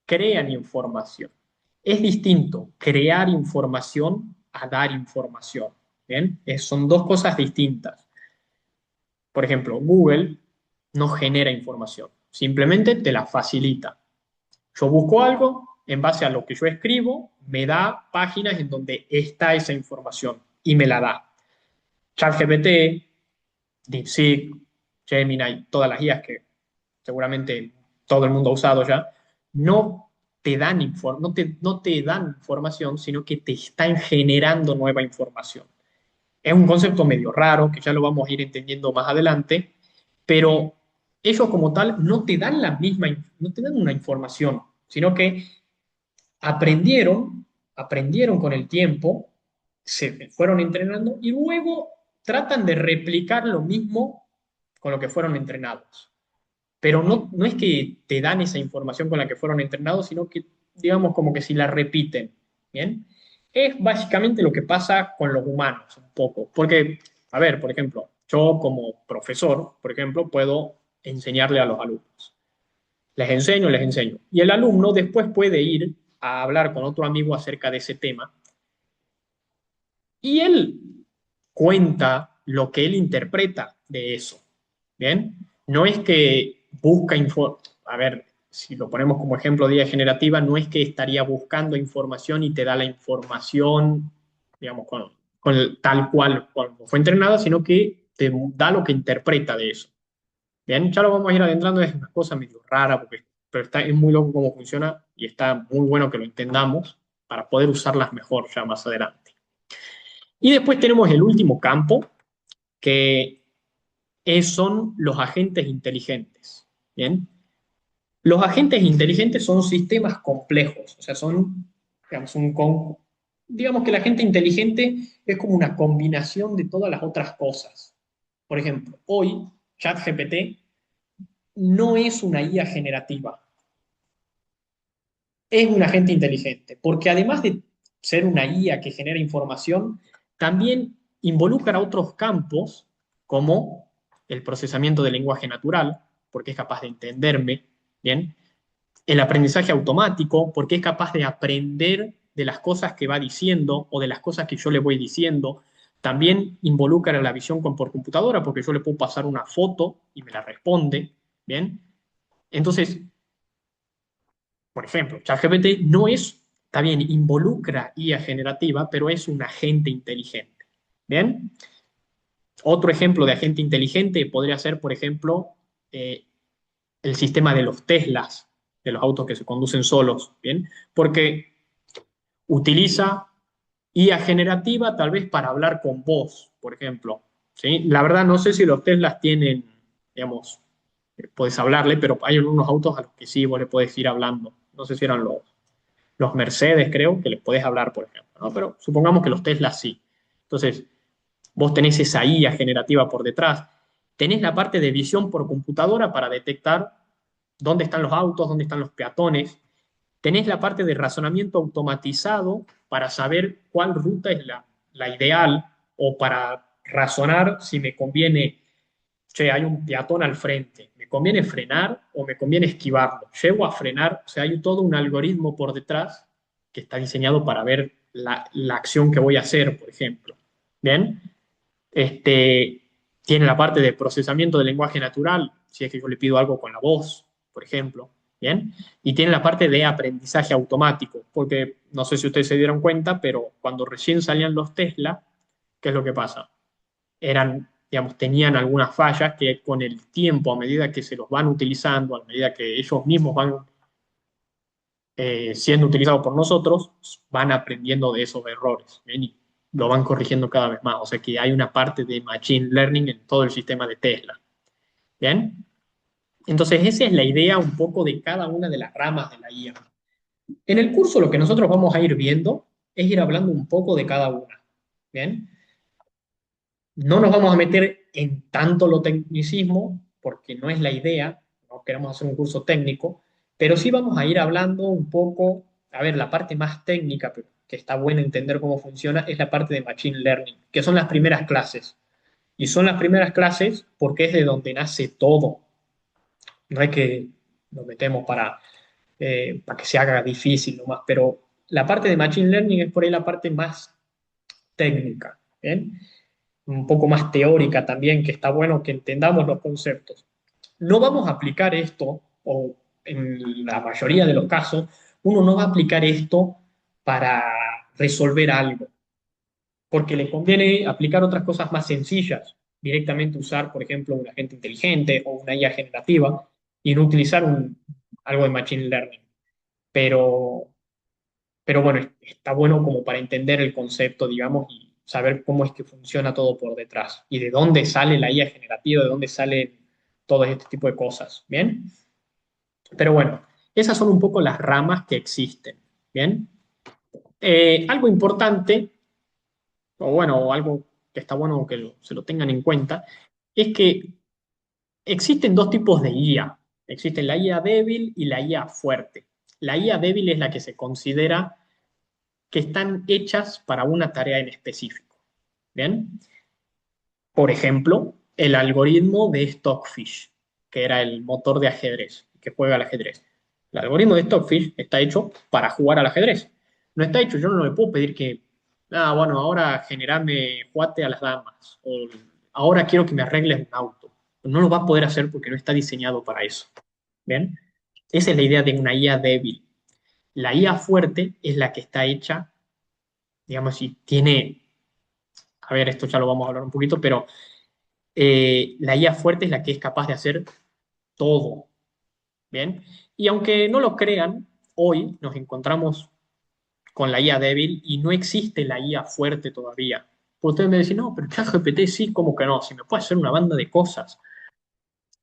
crean información. Es distinto crear información a dar información. ¿Bien? Son dos cosas distintas. Por ejemplo, Google no genera información, simplemente te la facilita. Yo busco algo, en base a lo que yo escribo, me da páginas en donde está esa información y me la da. ChatGPT, DeepSeek, Gemini, todas las IAs que seguramente todo el mundo ha usado ya, no te dan, no te dan información, sino que te están generando nueva información. Es un concepto medio raro, que ya lo vamos a ir entendiendo más adelante, pero ellos como tal no te dan la misma, no te dan una información, sino que aprendieron, aprendieron con el tiempo, se fueron entrenando y luego tratan de replicar lo mismo con lo que fueron entrenados. Pero no es que te dan esa información con la que fueron entrenados, sino que, digamos, como que si la repiten. ¿Bien? Es básicamente lo que pasa con los humanos, un poco. Porque, a ver, por ejemplo, yo como profesor, por ejemplo, puedo enseñarle a los alumnos. Les enseño. Y el alumno después puede ir a hablar con otro amigo acerca de ese tema y él cuenta lo que él interpreta de eso. ¿Bien? No es que busca a ver, si lo ponemos como ejemplo de IA generativa, no es que estaría buscando información y te da la información, digamos, tal cual cuando fue entrenada, sino que te da lo que interpreta de eso. Bien, ya lo vamos a ir adentrando, es una cosa medio rara, pero es muy loco cómo funciona y está muy bueno que lo entendamos para poder usarlas mejor ya más adelante. Y después tenemos el último campo, que son los agentes inteligentes. Bien, los agentes inteligentes son sistemas complejos, o sea, son, digamos, digamos que el agente inteligente es como una combinación de todas las otras cosas. Por ejemplo, hoy ChatGPT no es una IA generativa, es un agente inteligente, porque además de ser una IA que genera información, también involucra otros campos como el procesamiento del lenguaje natural, porque es capaz de entenderme, ¿bien? El aprendizaje automático, porque es capaz de aprender de las cosas que va diciendo o de las cosas que yo le voy diciendo. También involucra la visión por computadora, porque yo le puedo pasar una foto y me la responde, ¿bien? Entonces, por ejemplo, ChatGPT no es, está bien, involucra IA generativa, pero es un agente inteligente. ¿Bien? Otro ejemplo de agente inteligente podría ser, por ejemplo, eh, el sistema de los Teslas, de los autos que se conducen solos. ¿Bien? Porque utiliza IA generativa tal vez para hablar con vos, por ejemplo. ¿Sí? La verdad no sé si los Teslas tienen, digamos, puedes hablarle, pero hay unos autos a los que sí vos le podés ir hablando. No sé si eran los Mercedes, creo, que les podés hablar, por ejemplo, ¿no? Pero supongamos que los Tesla sí. Entonces, vos tenés esa IA generativa por detrás. Tenés la parte de visión por computadora para detectar dónde están los autos, dónde están los peatones. Tenés la parte de razonamiento automatizado para saber cuál ruta es la ideal o para razonar si me conviene, che, hay un peatón al frente, ¿me conviene frenar o me conviene esquivarlo? ¿Llego a frenar? O sea, hay todo un algoritmo por detrás que está diseñado para ver la acción que voy a hacer, por ejemplo. ¿Bien? Este, tiene la parte de procesamiento del lenguaje natural, si es que yo le pido algo con la voz, por ejemplo. ¿Bien? Y tiene la parte de aprendizaje automático, porque no sé si ustedes se dieron cuenta, pero cuando recién salían los Tesla, ¿qué es lo que pasa? Eran, digamos, tenían algunas fallas que con el tiempo, a medida que se los van utilizando, a medida que ellos mismos van siendo utilizados por nosotros, van aprendiendo de esos errores, ¿bien? Y lo van corrigiendo cada vez más. O sea que hay una parte de Machine Learning en todo el sistema de Tesla. ¿Bien? Entonces, esa es la idea un poco de cada una de las ramas de la IA. En el curso lo que nosotros vamos a ir viendo es ir hablando un poco de cada una. ¿Bien? No nos vamos a meter en tanto lo tecnicismo, porque no es la idea, no queremos hacer un curso técnico, pero sí vamos a ir hablando un poco, a ver, la parte más técnica, pero que está bueno entender cómo funciona, es la parte de Machine Learning, que son las primeras clases. Y son las primeras clases porque es de donde nace todo. No es que nos metemos para que se haga difícil nomás, pero la parte de Machine Learning es por ahí la parte más técnica, ¿bien? Un poco más teórica también, que está bueno que entendamos los conceptos. No vamos a aplicar esto, o en la mayoría de los casos, uno no va a aplicar esto para resolver algo, porque le conviene aplicar otras cosas más sencillas, directamente usar, por ejemplo, un agente inteligente o una IA generativa y no utilizar algo de Machine Learning. Pero, pero bueno, está bueno como para entender el concepto, digamos, y saber cómo es que funciona todo por detrás y de dónde sale la IA generativa, de dónde sale todo este tipo de cosas, ¿bien? Pero bueno, esas son un poco las ramas que existen, ¿bien? Algo importante, o bueno, o algo que está bueno que se lo tengan en cuenta, es que existen dos tipos de IA. Existe la IA débil y la IA fuerte. La IA débil es la que se considera que están hechas para una tarea en específico. ¿Bien? Por ejemplo, el algoritmo de Stockfish, que era el motor de ajedrez, que juega al ajedrez. El algoritmo de Stockfish está hecho para jugar al ajedrez. No está hecho, yo no le puedo pedir que, bueno, ahora generame juate a las damas, o ahora quiero que me arregles un auto. No lo va a poder hacer porque no está diseñado para eso. ¿Bien? Esa es la idea de una IA débil. La IA fuerte es la que está hecha, digamos, si tiene, a ver, esto ya lo vamos a hablar un poquito, pero la IA fuerte es la que es capaz de hacer todo, ¿bien? Y aunque no lo crean, hoy nos encontramos con la IA débil y no existe la IA fuerte todavía. Pues ustedes me dicen, no, pero ChatGPT sí, ¿cómo que no? Si me puede hacer una banda de cosas.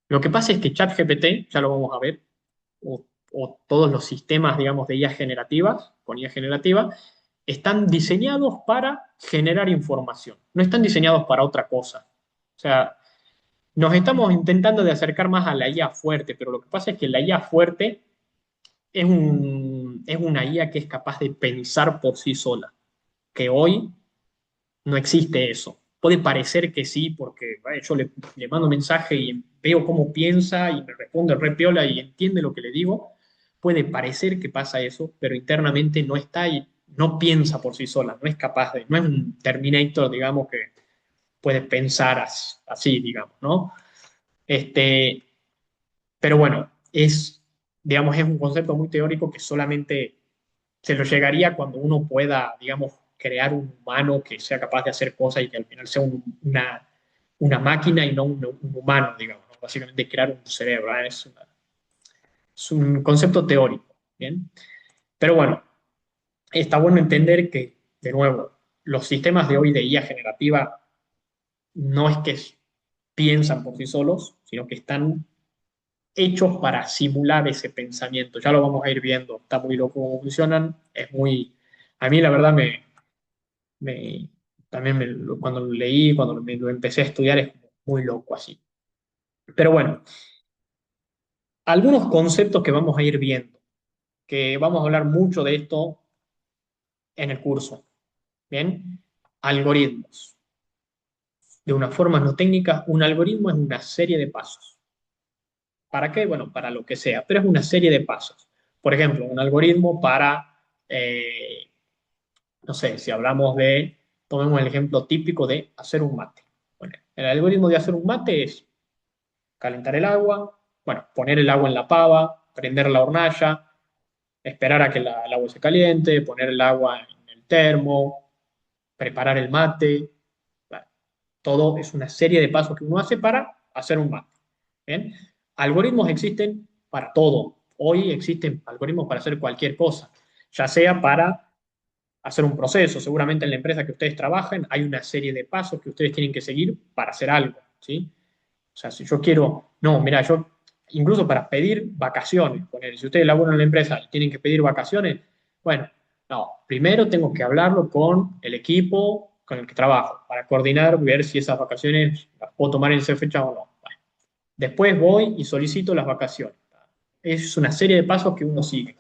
Lo que pasa es que ChatGPT, ya lo vamos a ver, o todos los sistemas, digamos, de IA generativas, con IA generativa, están diseñados para generar información, no están diseñados para otra cosa. O sea, nos estamos intentando de acercar más a la IA fuerte, pero lo que pasa es que la IA fuerte es una IA que es capaz de pensar por sí sola, que hoy no existe eso. Puede parecer que sí, porque yo le mando mensaje y veo cómo piensa y me responde re piola y entiende lo que le digo. Puede parecer que pasa eso, pero internamente no está y no piensa por sí sola, no es capaz de, no es un Terminator, digamos, que puede pensar así, digamos, ¿no? Este, pero bueno, digamos, es un concepto muy teórico que solamente se lo llegaría cuando uno pueda, digamos, crear un humano que sea capaz de hacer cosas y que al final sea una máquina y no un humano, digamos, ¿no? Básicamente crear un cerebro, ¿eh? Es un concepto teórico, ¿bien? Pero bueno, está bueno entender que, de nuevo, los sistemas de hoy de IA generativa no es que piensan por sí solos, sino que están hechos para simular ese pensamiento. Ya lo vamos a ir viendo. Está muy loco cómo funcionan. Es muy. A mí, la verdad, me- también cuando lo leí, cuando lo empecé a estudiar, es muy loco así. Pero bueno, algunos conceptos que vamos a ir viendo, que vamos a hablar mucho de esto en el curso. Bien, algoritmos. De una forma no técnica, un algoritmo es una serie de pasos. ¿Para qué? Bueno, para lo que sea, pero es una serie de pasos. Por ejemplo, un algoritmo para Eh, no sé, si hablamos tomemos el ejemplo típico de hacer un mate. Bueno, el algoritmo de hacer un mate es calentar el agua, bueno, poner el agua en la pava, prender la hornalla, esperar a que el agua se caliente, poner el agua en el termo, preparar el mate. Bueno, todo es una serie de pasos que uno hace para hacer un mate. ¿Bien? Algoritmos existen para todo. Hoy existen algoritmos para hacer cualquier cosa, ya sea para hacer un proceso. Seguramente en la empresa que ustedes trabajan hay una serie de pasos que ustedes tienen que seguir para hacer algo, ¿sí? O sea, si yo quiero, no, mira, yo, incluso para pedir vacaciones, poner, si ustedes laburan en la empresa y tienen que pedir vacaciones, bueno, no, primero tengo que hablarlo con el equipo con el que trabajo, para coordinar, ver si esas vacaciones las puedo tomar en esa fecha o no. Bueno, después voy y solicito las vacaciones. Es una serie de pasos que uno sigue.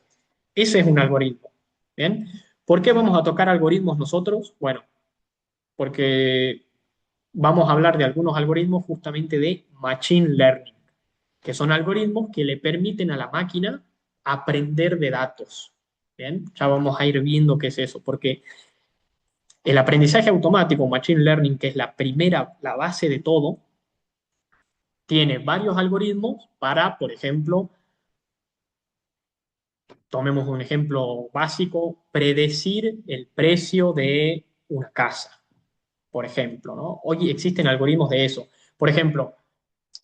Ese es un algoritmo. ¿Bien? ¿Por qué vamos a tocar algoritmos nosotros? Bueno, porque vamos a hablar de algunos algoritmos justamente de Machine Learning, que son algoritmos que le permiten a la máquina aprender de datos. Bien, ya vamos a ir viendo qué es eso, porque el aprendizaje automático, Machine Learning, que es la base de todo, tiene varios algoritmos para, por ejemplo, tomemos un ejemplo básico, predecir el precio de una casa, por ejemplo, ¿no? Hoy existen algoritmos de eso. Por ejemplo,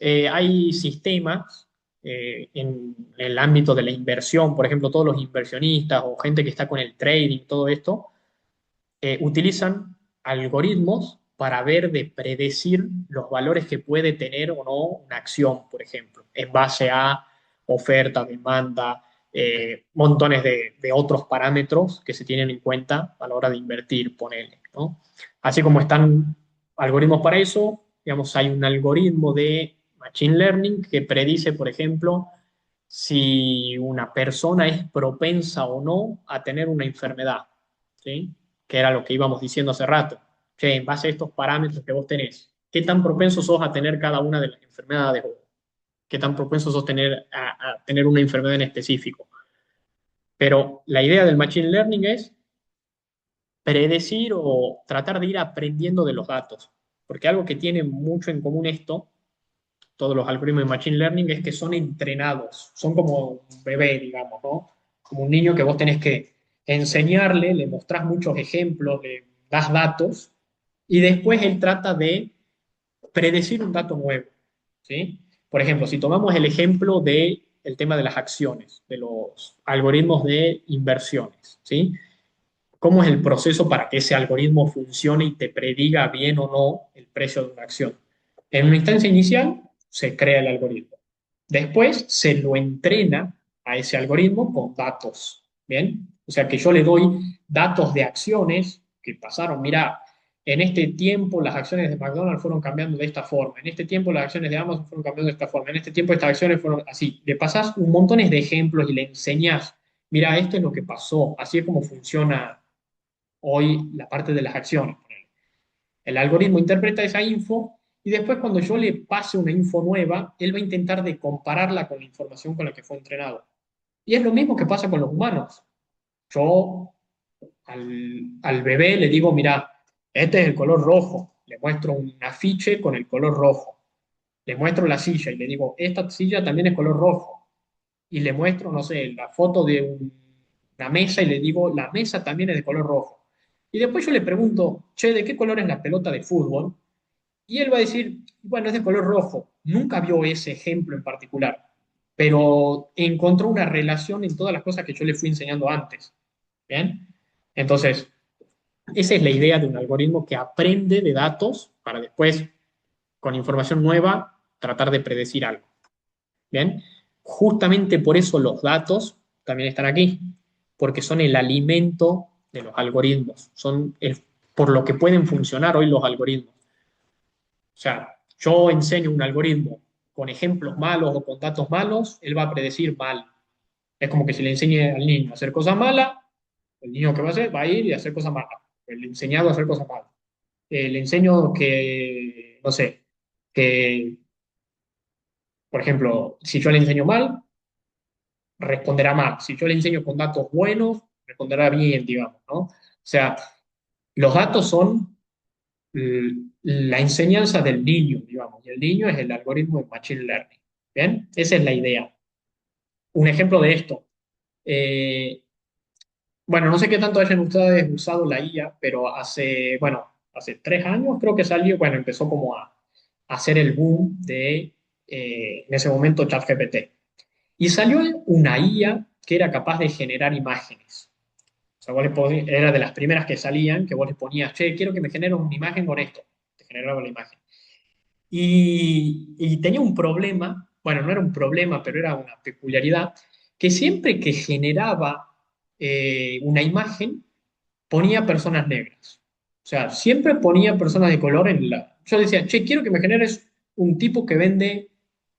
hay sistemas en el ámbito de la inversión, por ejemplo, todos los inversionistas o gente que está con el trading, todo esto, utilizan algoritmos para ver de predecir los valores que puede tener o no una acción, por ejemplo, en base a oferta, demanda, montones de otros parámetros que se tienen en cuenta a la hora de invertir, ponele, ¿no? Así como están algoritmos para eso, digamos, hay un algoritmo de Machine Learning que predice, por ejemplo, si una persona es propensa o no a tener una enfermedad, ¿sí? Que era lo que íbamos diciendo hace rato. Che, en base a estos parámetros que vos tenés, ¿qué tan propenso sos a tener cada una de las enfermedades? ¿Qué tan propenso sos a tener una enfermedad en específico? Pero la idea del Machine Learning es predecir o tratar de ir aprendiendo de los datos. Porque algo que tiene mucho en común todos los algoritmos de Machine Learning, es que son entrenados. Son como un bebé, digamos, ¿no? Como un niño que vos tenés que enseñarle, le mostrás muchos ejemplos, le das datos, y después él trata de predecir un dato nuevo, ¿sí? Por ejemplo, si tomamos el ejemplo del tema de las acciones, de los algoritmos de inversiones, ¿sí? ¿Cómo es el proceso para que ese algoritmo funcione y te prediga bien o no el precio de una acción? En una instancia inicial se crea el algoritmo. Después se lo entrena a ese algoritmo con datos. ¿Bien? O sea que yo le doy datos de acciones que pasaron. Mira, en este tiempo las acciones de McDonald's fueron cambiando de esta forma. En este tiempo las acciones de Amazon fueron cambiando de esta forma. En este tiempo estas acciones fueron así. Le pasas un montón de ejemplos y le enseñas, mira, esto es lo que pasó. Así es como funciona hoy la parte de las acciones. El algoritmo interpreta esa info y después cuando yo le pase una info nueva, él va a intentar de compararla con la información con la que fue entrenado. Y es lo mismo que pasa con los humanos. Yo al bebé le digo, mira, este es el color rojo. Le muestro un afiche con el color rojo. Le muestro la silla y le digo, esta silla también es color rojo. Y le muestro, no sé, la foto de una mesa y le digo, la mesa también es de color rojo. Y después yo le pregunto, che, ¿de qué color es la pelota de fútbol? Y él va a decir, bueno, es de color rojo. Nunca vio ese ejemplo en particular, pero encontró una relación en todas las cosas que yo le fui enseñando antes. ¿Bien? Entonces, esa es la idea de un algoritmo que aprende de datos para después, con información nueva, tratar de predecir algo. ¿Bien? Justamente por eso los datos también están aquí, porque son el alimento de los algoritmos, por lo que pueden funcionar hoy los algoritmos. O sea, yo enseño un algoritmo con ejemplos malos o con datos malos, él va a predecir mal. Es como que si le enseñe al niño a hacer cosas malas, el niño que va a hacer va a ir y a hacer cosas malas. El enseñado a hacer cosas malas. Le enseño que, no sé, que, por ejemplo, si yo le enseño mal, responderá mal. Si yo le enseño con datos buenos, responderá bien, digamos, ¿no? O sea, los datos son la enseñanza del niño, digamos, y el niño es el algoritmo de Machine Learning. ¿Bien? Esa es la idea. Un ejemplo de esto. eh, bueno, no sé qué tanto hayan ustedes usado la IA, pero hace 3 años creo que salió, bueno, empezó como a hacer el boom de, en ese momento, ChatGPT. Y salió una IA que era capaz de generar imágenes. O sea, era de las primeras que salían, que vos le ponías, che, quiero que me genere una imagen con esto. Te generaba la imagen. Y tenía un problema, bueno, no era un problema, pero era una peculiaridad, que siempre que generaba una imagen, ponía personas negras. O sea, siempre ponía personas de color en la... Yo decía, che, quiero que me generes un tipo que vende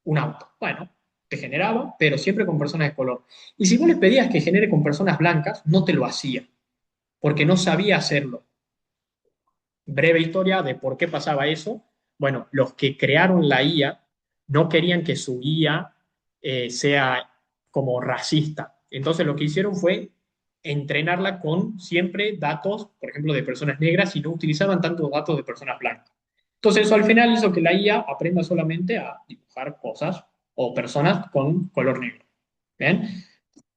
un auto. Bueno, te generaba, pero siempre con personas de color. Y si vos le pedías que genere con personas blancas, no te lo hacía, porque no sabía hacerlo. Breve historia de por qué pasaba eso. Bueno, los que crearon la IA no querían que su IA sea como racista. Entonces lo que hicieron fue entrenarla con siempre datos, por ejemplo, de personas negras y no utilizaban tantos datos de personas blancas. Entonces eso al final hizo que la IA aprenda solamente a dibujar cosas o personas con color negro. ¿Bien?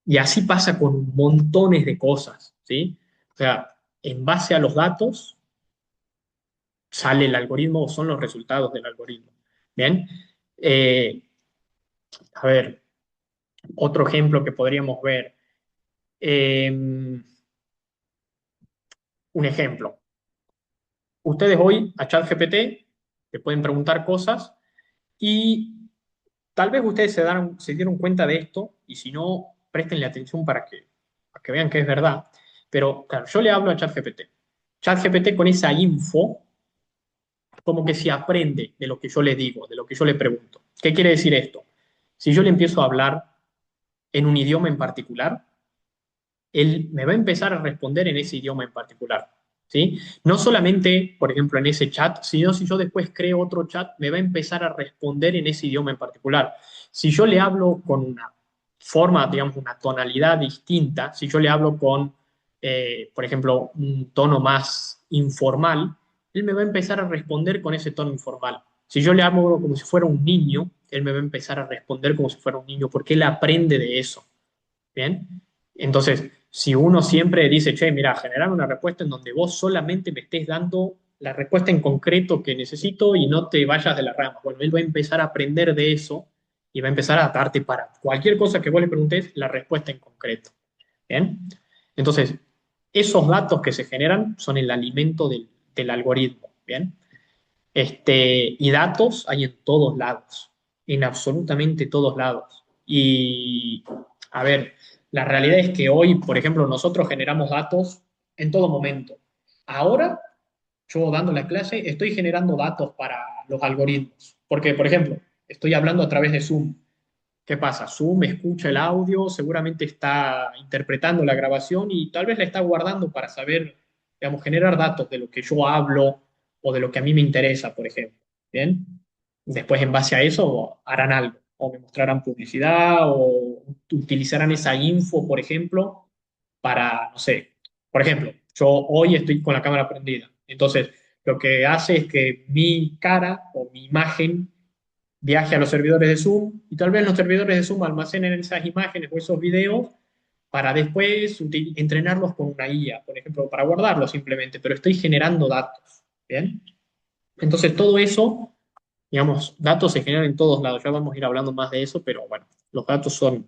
Y así pasa con montones de cosas, ¿sí? O sea, en base a los datos sale el algoritmo o son los resultados del algoritmo. Bien, Eh, a ver, otro ejemplo que podríamos ver. Un ejemplo. Ustedes hoy a ChatGPT le pueden preguntar cosas y tal vez ustedes se dieron cuenta de esto y si no, préstenle atención para que vean que es verdad. Pero claro, yo le hablo a ChatGPT. ChatGPT con esa info como que se aprende de lo que yo le digo, de lo que yo le pregunto. ¿Qué quiere decir esto? Si yo le empiezo a hablar en un idioma en particular, él me va a empezar a responder en ese idioma en particular. ¿Sí? No solamente, por ejemplo, en ese chat, sino si yo después creo otro chat, me va a empezar a responder en ese idioma en particular. Si yo le hablo con una forma, digamos, una tonalidad distinta, si yo le hablo con, por ejemplo, un tono más informal, él me va a empezar a responder con ese tono informal. Si yo le hablo como si fuera un niño, él me va a empezar a responder como si fuera un niño, porque él aprende de eso. ¿Bien? Entonces, si uno siempre dice, che, mira, generar una respuesta en donde vos solamente me estés dando la respuesta en concreto que necesito y no te vayas de la rama. Bueno, él va a empezar a aprender de eso y va a empezar a darte para cualquier cosa que vos le preguntes la respuesta en concreto. ¿Bien? Entonces, esos datos que se generan son el alimento del algoritmo. ¿Bien? Y datos hay en todos lados, en absolutamente todos lados. Y, a ver, la realidad es que hoy, por ejemplo, nosotros generamos datos en todo momento. Ahora, yo dando la clase, estoy generando datos para los algoritmos. Porque, por ejemplo, estoy hablando a través de Zoom. ¿Qué pasa? Zoom escucha el audio, seguramente está interpretando la grabación y tal vez la está guardando para saber, digamos, generar datos de lo que yo hablo o de lo que a mí me interesa, por ejemplo. ¿Bien? Después, en base a eso, harán algo. O me mostrarán publicidad o utilizarán esa info, por ejemplo, para, no sé, por ejemplo, yo hoy estoy con la cámara prendida. Entonces, lo que hace es que mi cara o mi imagen viaje a los servidores de Zoom y tal vez los servidores de Zoom almacenen esas imágenes o esos videos para después entrenarlos con una IA, por ejemplo, para guardarlos simplemente, pero estoy generando datos, ¿bien? Entonces todo eso, digamos, datos se generan en todos lados, ya vamos a ir hablando más de eso, pero bueno, los datos son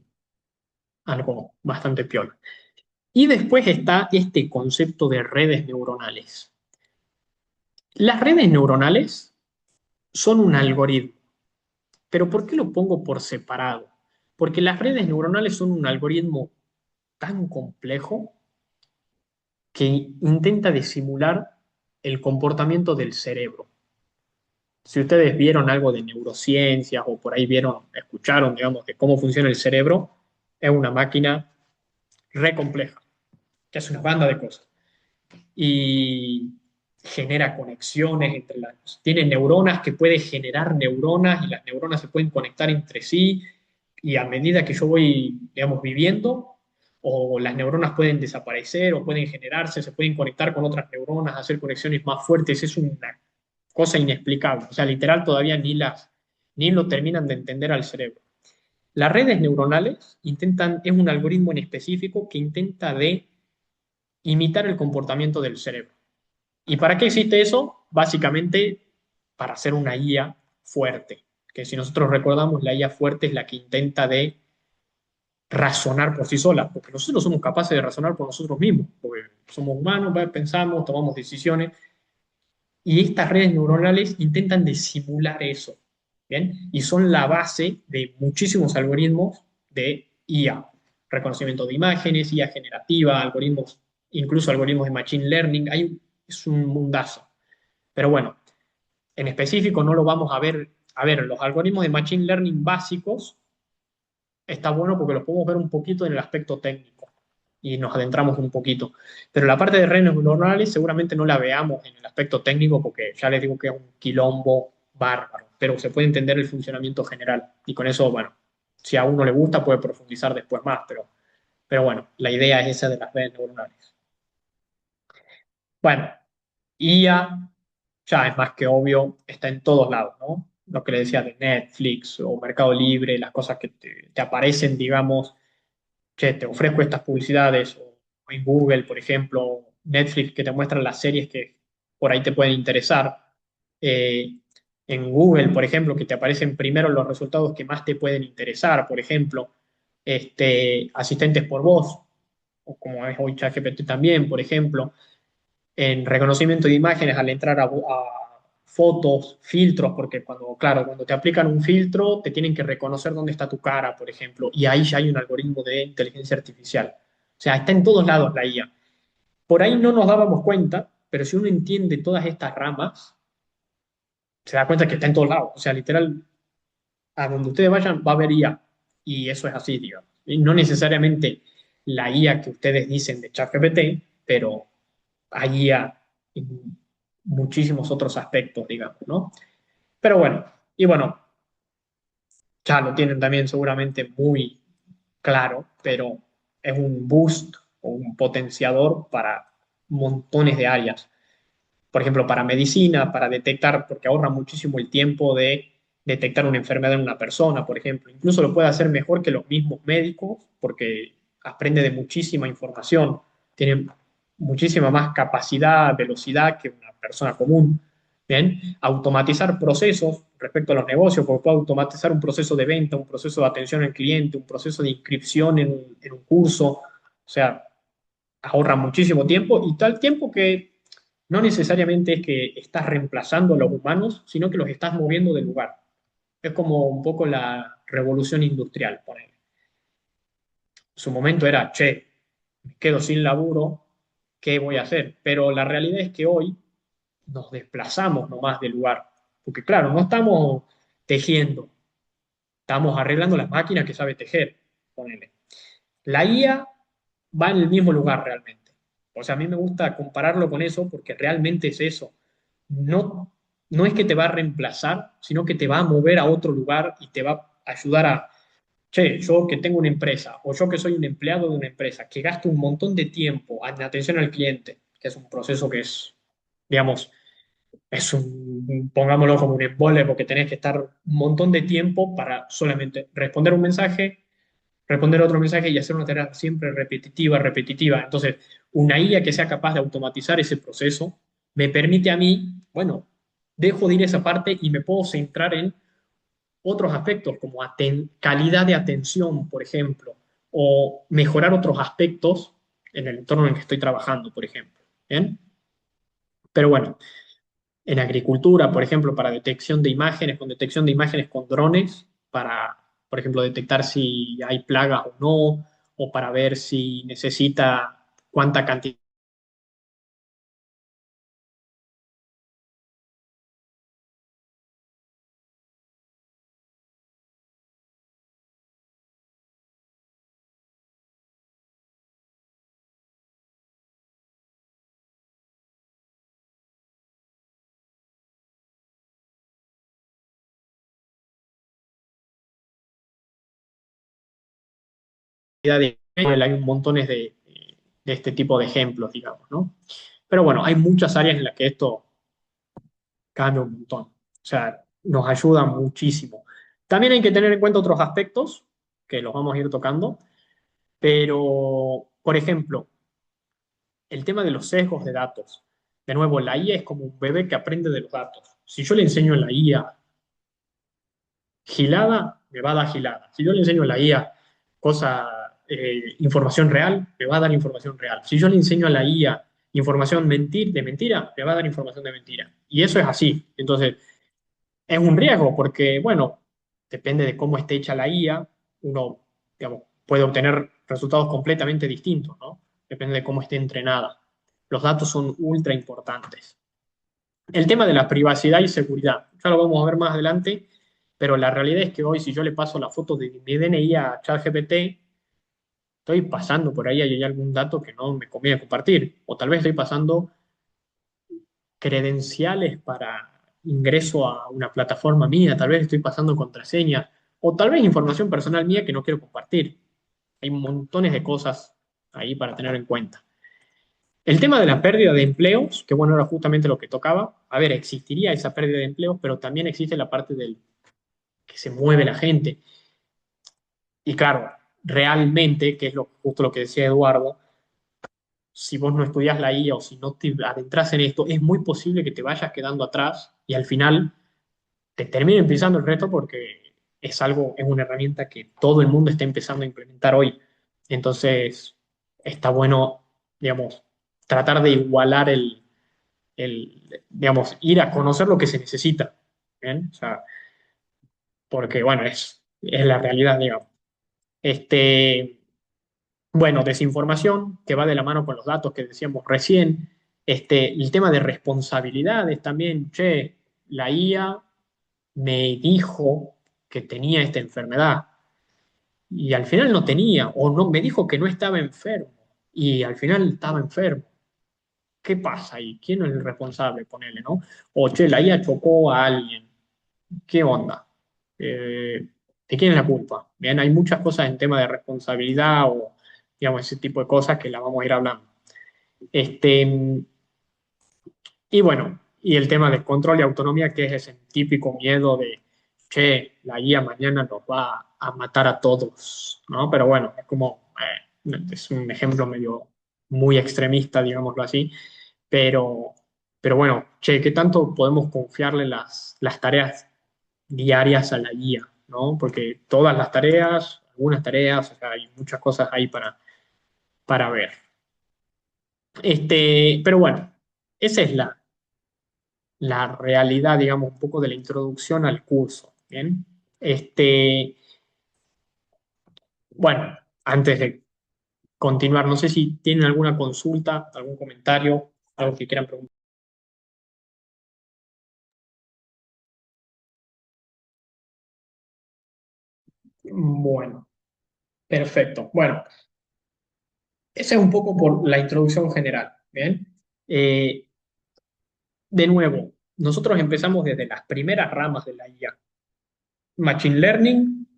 algo bastante piola. Y después está este concepto de redes neuronales. Las redes neuronales son un algoritmo. Pero ¿por qué lo pongo por separado? Porque las redes neuronales son un algoritmo tan complejo que intenta disimular el comportamiento del cerebro. Si ustedes vieron algo de neurociencias o por ahí escucharon, digamos, de cómo funciona el cerebro, es una máquina re compleja, que hace una banda de cosas. Y genera conexiones entre las... Tiene neuronas que puede generar neuronas y las neuronas se pueden conectar entre sí y a medida que yo voy, digamos, viviendo o las neuronas pueden desaparecer o pueden generarse, se pueden conectar con otras neuronas, hacer conexiones más fuertes, es una cosa inexplicable. O sea, literal todavía ni lo terminan de entender al cerebro. Las redes neuronales es un algoritmo en específico que intenta de imitar el comportamiento del cerebro. ¿Y para qué existe eso? Básicamente para hacer una IA fuerte. Que si nosotros recordamos, la IA fuerte es la que intenta de razonar por sí sola, porque nosotros somos capaces de razonar por nosotros mismos, porque somos humanos, pensamos, tomamos decisiones, y estas redes neuronales intentan de simular eso, ¿bien? Y son la base de muchísimos algoritmos de IA, reconocimiento de imágenes, IA generativa, algoritmos, incluso algoritmos de machine learning, es un mundazo. Pero bueno, en específico no lo vamos a ver. A ver, los algoritmos de machine learning básicos está bueno porque los podemos ver un poquito en el aspecto técnico y nos adentramos un poquito. Pero la parte de redes neuronales seguramente no la veamos en el aspecto técnico porque ya les digo que es un quilombo bárbaro, pero se puede entender el funcionamiento general y con eso, bueno, si a uno le gusta puede profundizar después más, pero bueno, la idea es esa de las redes neuronales. Bueno, IA ya es más que obvio, está en todos lados, ¿no? Lo que le decía de Netflix o Mercado Libre, las cosas que te aparecen, digamos, che, te ofrezco estas publicidades, o en Google, por ejemplo, Netflix, que te muestran las series que por ahí te pueden interesar. Eh, en Google, por ejemplo, que te aparecen primero los resultados que más te pueden interesar, por ejemplo, asistentes por voz, o como es hoy ChatGPT también, por ejemplo, en reconocimiento de imágenes al entrar a fotos, filtros, porque cuando, claro, cuando te aplican un filtro, te tienen que reconocer dónde está tu cara, por ejemplo, y ahí ya hay un algoritmo de inteligencia artificial. O sea, está en todos lados la IA. Por ahí no nos dábamos cuenta, pero si uno entiende todas estas ramas, se da cuenta que está en todos lados. O sea, literal, a donde ustedes vayan va a haber IA. Y eso es así, digamos. Y no necesariamente la IA que ustedes dicen de ChatGPT, pero hay IA en muchísimos otros aspectos, digamos, ¿no? Pero bueno, y bueno, ya lo tienen también seguramente muy claro, pero es un boost o un potenciador para montones de áreas. Por ejemplo, para medicina, para detectar, porque ahorra muchísimo el tiempo de detectar una enfermedad en una persona, por ejemplo. Incluso lo puede hacer mejor que los mismos médicos porque aprende de muchísima información, tiene muchísima más capacidad, velocidad que una persona común. Bien, automatizar procesos respecto a los negocios, porque puede automatizar un proceso de venta, un proceso de atención al cliente, un proceso de inscripción en un curso. O sea, ahorra muchísimo tiempo y tal tiempo que no necesariamente es que estás reemplazando a los humanos, sino que los estás moviendo del lugar. Es como un poco la revolución industrial, por ejemplo. Su momento era, che, me quedo sin laburo, ¿qué voy a hacer? Pero la realidad es que hoy nos desplazamos nomás del lugar. Porque claro, no estamos tejiendo, estamos arreglando las máquinas que sabe tejer, ponele. La IA va en el mismo lugar realmente. O sea, a mí me gusta compararlo con eso porque realmente es eso. No, no es que te va a reemplazar, sino que te va a mover a otro lugar y te va a ayudar a, che, yo que tengo una empresa o yo que soy un empleado de una empresa que gasto un montón de tiempo en atención al cliente, que es un proceso que es, digamos, pongámoslo como un embole porque tenés que estar un montón de tiempo para solamente responder un mensaje, responder otro mensaje y hacer una tarea siempre repetitiva, repetitiva. Entonces, una IA que sea capaz de automatizar ese proceso me permite a mí, bueno, dejo de ir esa parte y me puedo centrar en otros aspectos como calidad de atención, por ejemplo, o mejorar otros aspectos en el entorno en el que estoy trabajando, por ejemplo. ¿Bien? Pero bueno, en agricultura, por ejemplo, para detección de imágenes, con detección de imágenes con drones, para, por ejemplo, detectar si hay plagas o no, o para ver si necesita cuánta cantidad de hay un montones de este tipo de ejemplos, digamos, ¿no? Pero bueno, hay muchas áreas en las que esto cambia un montón. O sea, nos ayuda muchísimo. También hay que tener en cuenta otros aspectos que los vamos a ir tocando, pero, por ejemplo, el tema de los sesgos de datos. De nuevo, la IA es como un bebé que aprende de los datos. Si yo le enseño a la IA gilada, me va a dar gilada. Si yo le enseño a la IA información real, me va a dar información real. Si yo le enseño a la IA información de mentira, me va a dar información de mentira. Y eso es así. Entonces, es un riesgo porque, bueno, depende de cómo esté hecha la IA, uno, digamos, puede obtener resultados completamente distintos, ¿no? Depende de cómo esté entrenada. Los datos son ultra importantes. El tema de la privacidad y seguridad, ya lo vamos a ver más adelante, pero la realidad es que hoy si yo le paso la foto de mi DNI a ChatGPT, estoy pasando por ahí, hay algún dato que no me conviene compartir, o tal vez estoy pasando credenciales para ingreso a una plataforma mía, tal vez estoy pasando contraseña, o tal vez información personal mía que no quiero compartir. Hay montones de cosas ahí para tener en cuenta. El tema de la pérdida de empleos, que bueno, era justamente lo que tocaba. A ver, existiría esa pérdida de empleos, pero también existe la parte del que se mueve la gente. Y claro, realmente, que es justo lo que decía Eduardo, si vos no estudias la IA o si no te adentras en esto, es muy posible que te vayas quedando atrás y al final te terminen pisando el reto porque es una herramienta que todo el mundo está empezando a implementar hoy. Entonces, está bueno, digamos, tratar de igualar digamos, ir a conocer lo que se necesita. ¿Bien? O sea, porque, bueno, es la realidad, digamos. Este, bueno, desinformación que va de la mano con los datos que decíamos recién. El tema de responsabilidades también. Che, la IA me dijo que tenía esta enfermedad y al final no tenía, o no, me dijo que no estaba enfermo y al final estaba enfermo. ¿Qué pasa ahí? ¿Quién es el responsable? Ponele, ¿no? O che, la IA chocó a alguien. ¿Qué onda? ¿De quién es la culpa? Bien, hay muchas cosas en tema de responsabilidad o, digamos, ese tipo de cosas que la vamos a ir hablando. Este, y bueno, y el tema de control y autonomía, que es ese típico miedo de, che, la IA mañana nos va a matar a todos, ¿no? Pero bueno, es un ejemplo medio muy extremista, digámoslo así, pero, pero bueno, che, ¿qué tanto podemos confiarle las tareas diarias a la guía, ¿no? Porque todas las tareas, algunas tareas, o sea, hay muchas cosas ahí para ver. Pero bueno, esa es la realidad, digamos, un poco de la introducción al curso, ¿bien? Bueno, antes de continuar, no sé si tienen alguna consulta, algún comentario, algo que quieran preguntar. Bueno, perfecto. Bueno, esa es un poco por la introducción general, ¿bien? Eh, de nuevo, nosotros empezamos desde las primeras ramas de la IA. Machine Learning,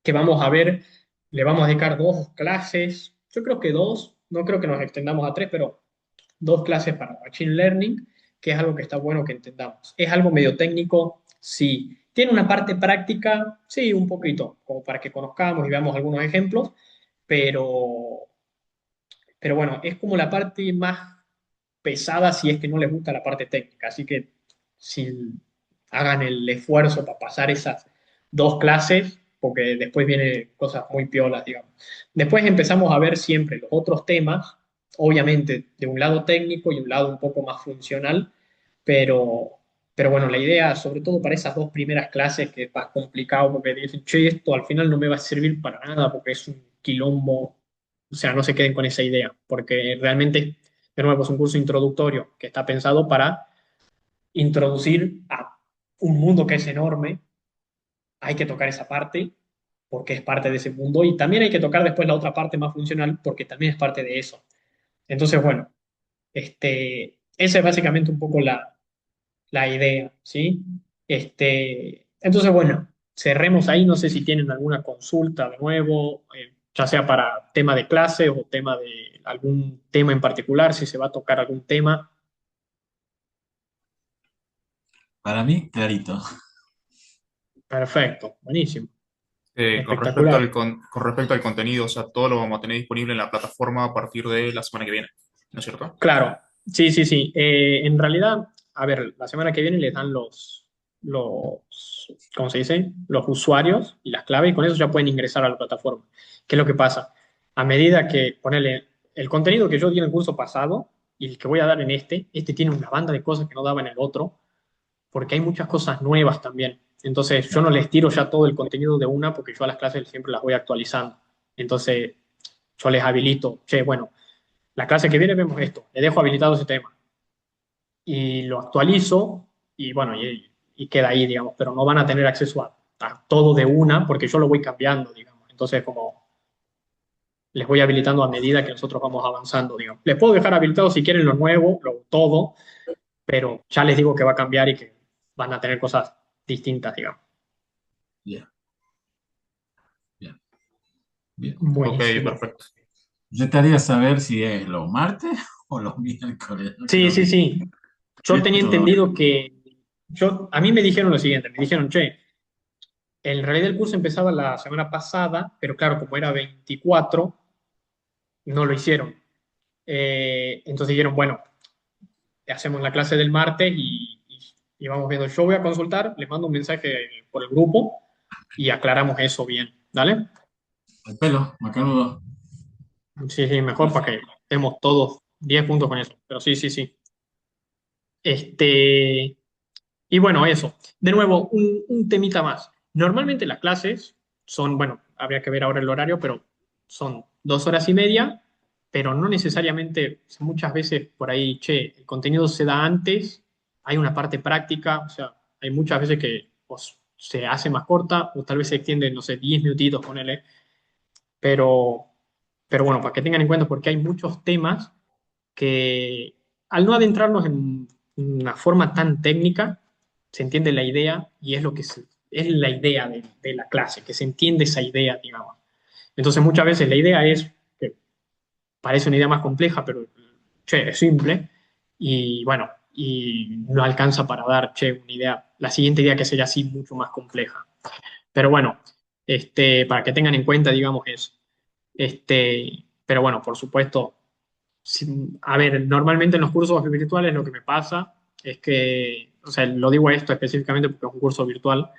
que vamos a ver, le vamos a dedicar dos clases, yo creo que dos, no creo que nos extendamos a tres, pero dos clases para Machine Learning, que es algo que está bueno que entendamos. ¿Es algo medio técnico? Sí. ¿Tiene una parte práctica? Sí, un poquito, como para que conozcamos y veamos algunos ejemplos, pero, pero bueno, es como la parte más pesada si es que no les gusta la parte técnica. Así que si hagan el esfuerzo para pasar esas dos clases, porque después vienen cosas muy piolas, digamos. Después empezamos a ver siempre los otros temas, obviamente de un lado técnico y un lado un poco más funcional, pero, pero bueno, la idea, sobre todo para esas dos primeras clases, que es más complicado porque dicen, che, esto al final no me va a servir para nada porque es un quilombo, o sea, no se queden con esa idea, porque realmente de nuevo, es un curso introductorio que está pensado para introducir a un mundo que es enorme. Hay que tocar esa parte porque es parte de ese mundo y también hay que tocar después la otra parte más funcional porque también es parte de eso. Entonces, bueno, esa es básicamente un poco la idea, ¿sí? Entonces, bueno, cerremos ahí. No sé si tienen alguna consulta de nuevo. ya sea para tema de clase o tema de algún tema en particular, si se va a tocar algún tema. Para mí, clarito. Perfecto, buenísimo, Con respecto espectacular. con respecto al contenido, o sea, todo lo vamos a tener disponible en la plataforma a partir de la semana que viene, ¿no es cierto? Claro, sí, sí, sí. En realidad, a ver, la semana que viene les dan ¿cómo se dice? Los usuarios y las claves y con eso ya pueden ingresar a la plataforma. ¿Qué es lo que pasa? A medida que ponele el contenido que yo di en el curso pasado y el que voy a dar en este tiene una banda de cosas que no daba en el otro, porque hay muchas cosas nuevas también. Entonces, yo no les tiro ya todo el contenido de una porque yo a las clases siempre las voy actualizando. Entonces, yo les habilito, che, bueno, la clase que viene vemos esto, le dejo habilitado ese tema y lo actualizo y bueno, y queda ahí, digamos, pero no van a tener acceso a todo de una porque yo lo voy cambiando, digamos. Entonces, como les voy habilitando a medida que nosotros vamos avanzando, digamos. Les puedo dejar habilitado si quieren lo nuevo, todo, pero ya les digo que va a cambiar y que van a tener cosas distintas, digamos. Bien, bien, bien. Ok, Buenísimo. perfecto. Yo te haría saber si es los martes o los miércoles. Yo Sí, creo sí, que sí. Yo tenía esto, entendido que a mí me dijeron lo siguiente, me dijeron, che, en realidad el curso empezaba la semana pasada, pero claro, como era 24 no lo hicieron. Entonces dijeron, bueno, hacemos la clase del martes y vamos viendo. Yo voy a consultar, les mando un mensaje por el grupo y aclaramos eso bien. ¿Dale? al pelo, macanudo. Sí, sí, mejor para que Perfecto. estemos todos 10 puntos con eso. Pero sí, sí, sí. Este, y bueno, eso. De nuevo, un temita más. Normalmente las clases son, bueno, habría que ver ahora el horario, pero son 2 horas y media, pero no necesariamente, muchas veces por ahí, che, el contenido se da antes, hay una parte práctica, o sea, hay muchas veces que se hace más corta o tal vez se extiende, no sé, 10 minutitos, ponele, pero, pero bueno, para que tengan en cuenta, porque hay muchos temas que al no adentrarnos en una forma tan técnica, se entiende la idea y es lo que es la idea de la clase, que se entiende esa idea, digamos. Entonces muchas veces la idea es que parece una idea más compleja, pero che, es simple y bueno, y no alcanza para dar, che, una idea, la siguiente idea que sería así mucho más compleja. Pero bueno, para que tengan en cuenta, digamos, eso. Pero bueno, por supuesto, a ver, normalmente en los cursos virtuales lo que me pasa es que, o sea, lo digo esto específicamente porque es un curso virtual,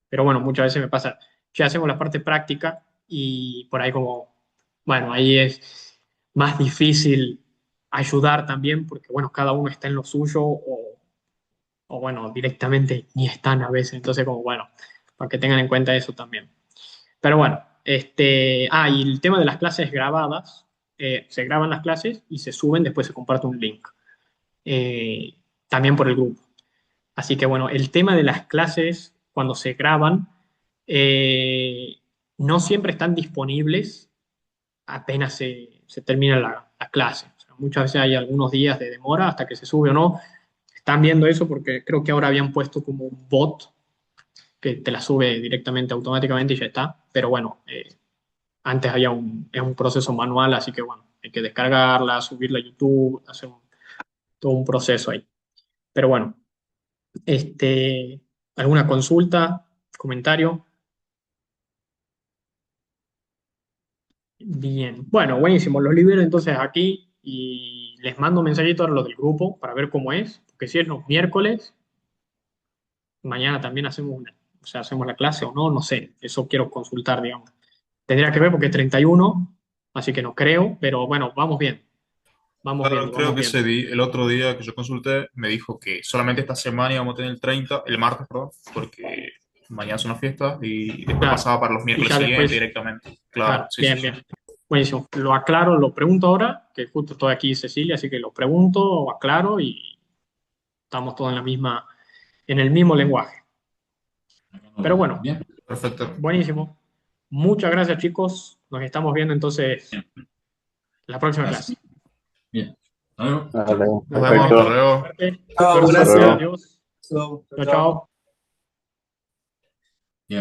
pero bueno, muchas veces me pasa, ya hacemos la parte práctica y por ahí como, bueno, ahí es más difícil ayudar también porque, bueno, cada uno está en lo suyo o bueno, directamente ni están a veces, entonces como, bueno, para que tengan en cuenta eso también. Pero bueno, y el tema de las clases grabadas, se graban las clases y se suben, después se comparte un link, eh, también por el grupo. Así que bueno, el tema de las clases, cuando se graban, eh, no siempre están disponibles apenas se termina la clase. O sea, muchas veces hay algunos días de demora hasta que se sube o no. Están viendo eso porque creo que ahora habían puesto como un bot que te la sube directamente automáticamente y ya está. Pero bueno, antes había es un proceso manual, así que bueno, hay que descargarla, subirla a YouTube, hacer todo un proceso ahí. Pero bueno, este, ¿alguna consulta, comentario? Bien, bueno, buenísimo. Los libero entonces aquí y les mando un mensajito a los del grupo para ver cómo es, porque si es los miércoles, mañana también hacemos o sea, hacemos la clase o no, no sé, eso quiero consultar, digamos. Tendría que ver porque es 31, así que no creo, pero bueno, vamos Claro, viendo, creo vamos que viendo. el otro día que yo consulté me dijo que solamente esta semana íbamos a tener el 30, el martes, perdón, porque mañana es una fiesta y después Claro, pasaba para los y miércoles ya siguientes después, directamente. Claro, claro, sí, sí, bien, sí. bien. Buenísimo. Lo aclaro, lo pregunto ahora, que justo estoy aquí, Cecilia, así que lo pregunto, aclaro y estamos todos en el mismo lenguaje. Pero Macanudo. bueno, Bien, Perfecto. buenísimo. Muchas gracias, chicos. Nos estamos viendo entonces bien. la próxima clase. Gracias. Bien. Hasta luego. Dale, Chao. Nos vemos, hasta perfecto. luego. Suerte, Chao, suerte, Hasta suerte. gracias. luego. Adiós. Chao, chao, Chao, chao. chao.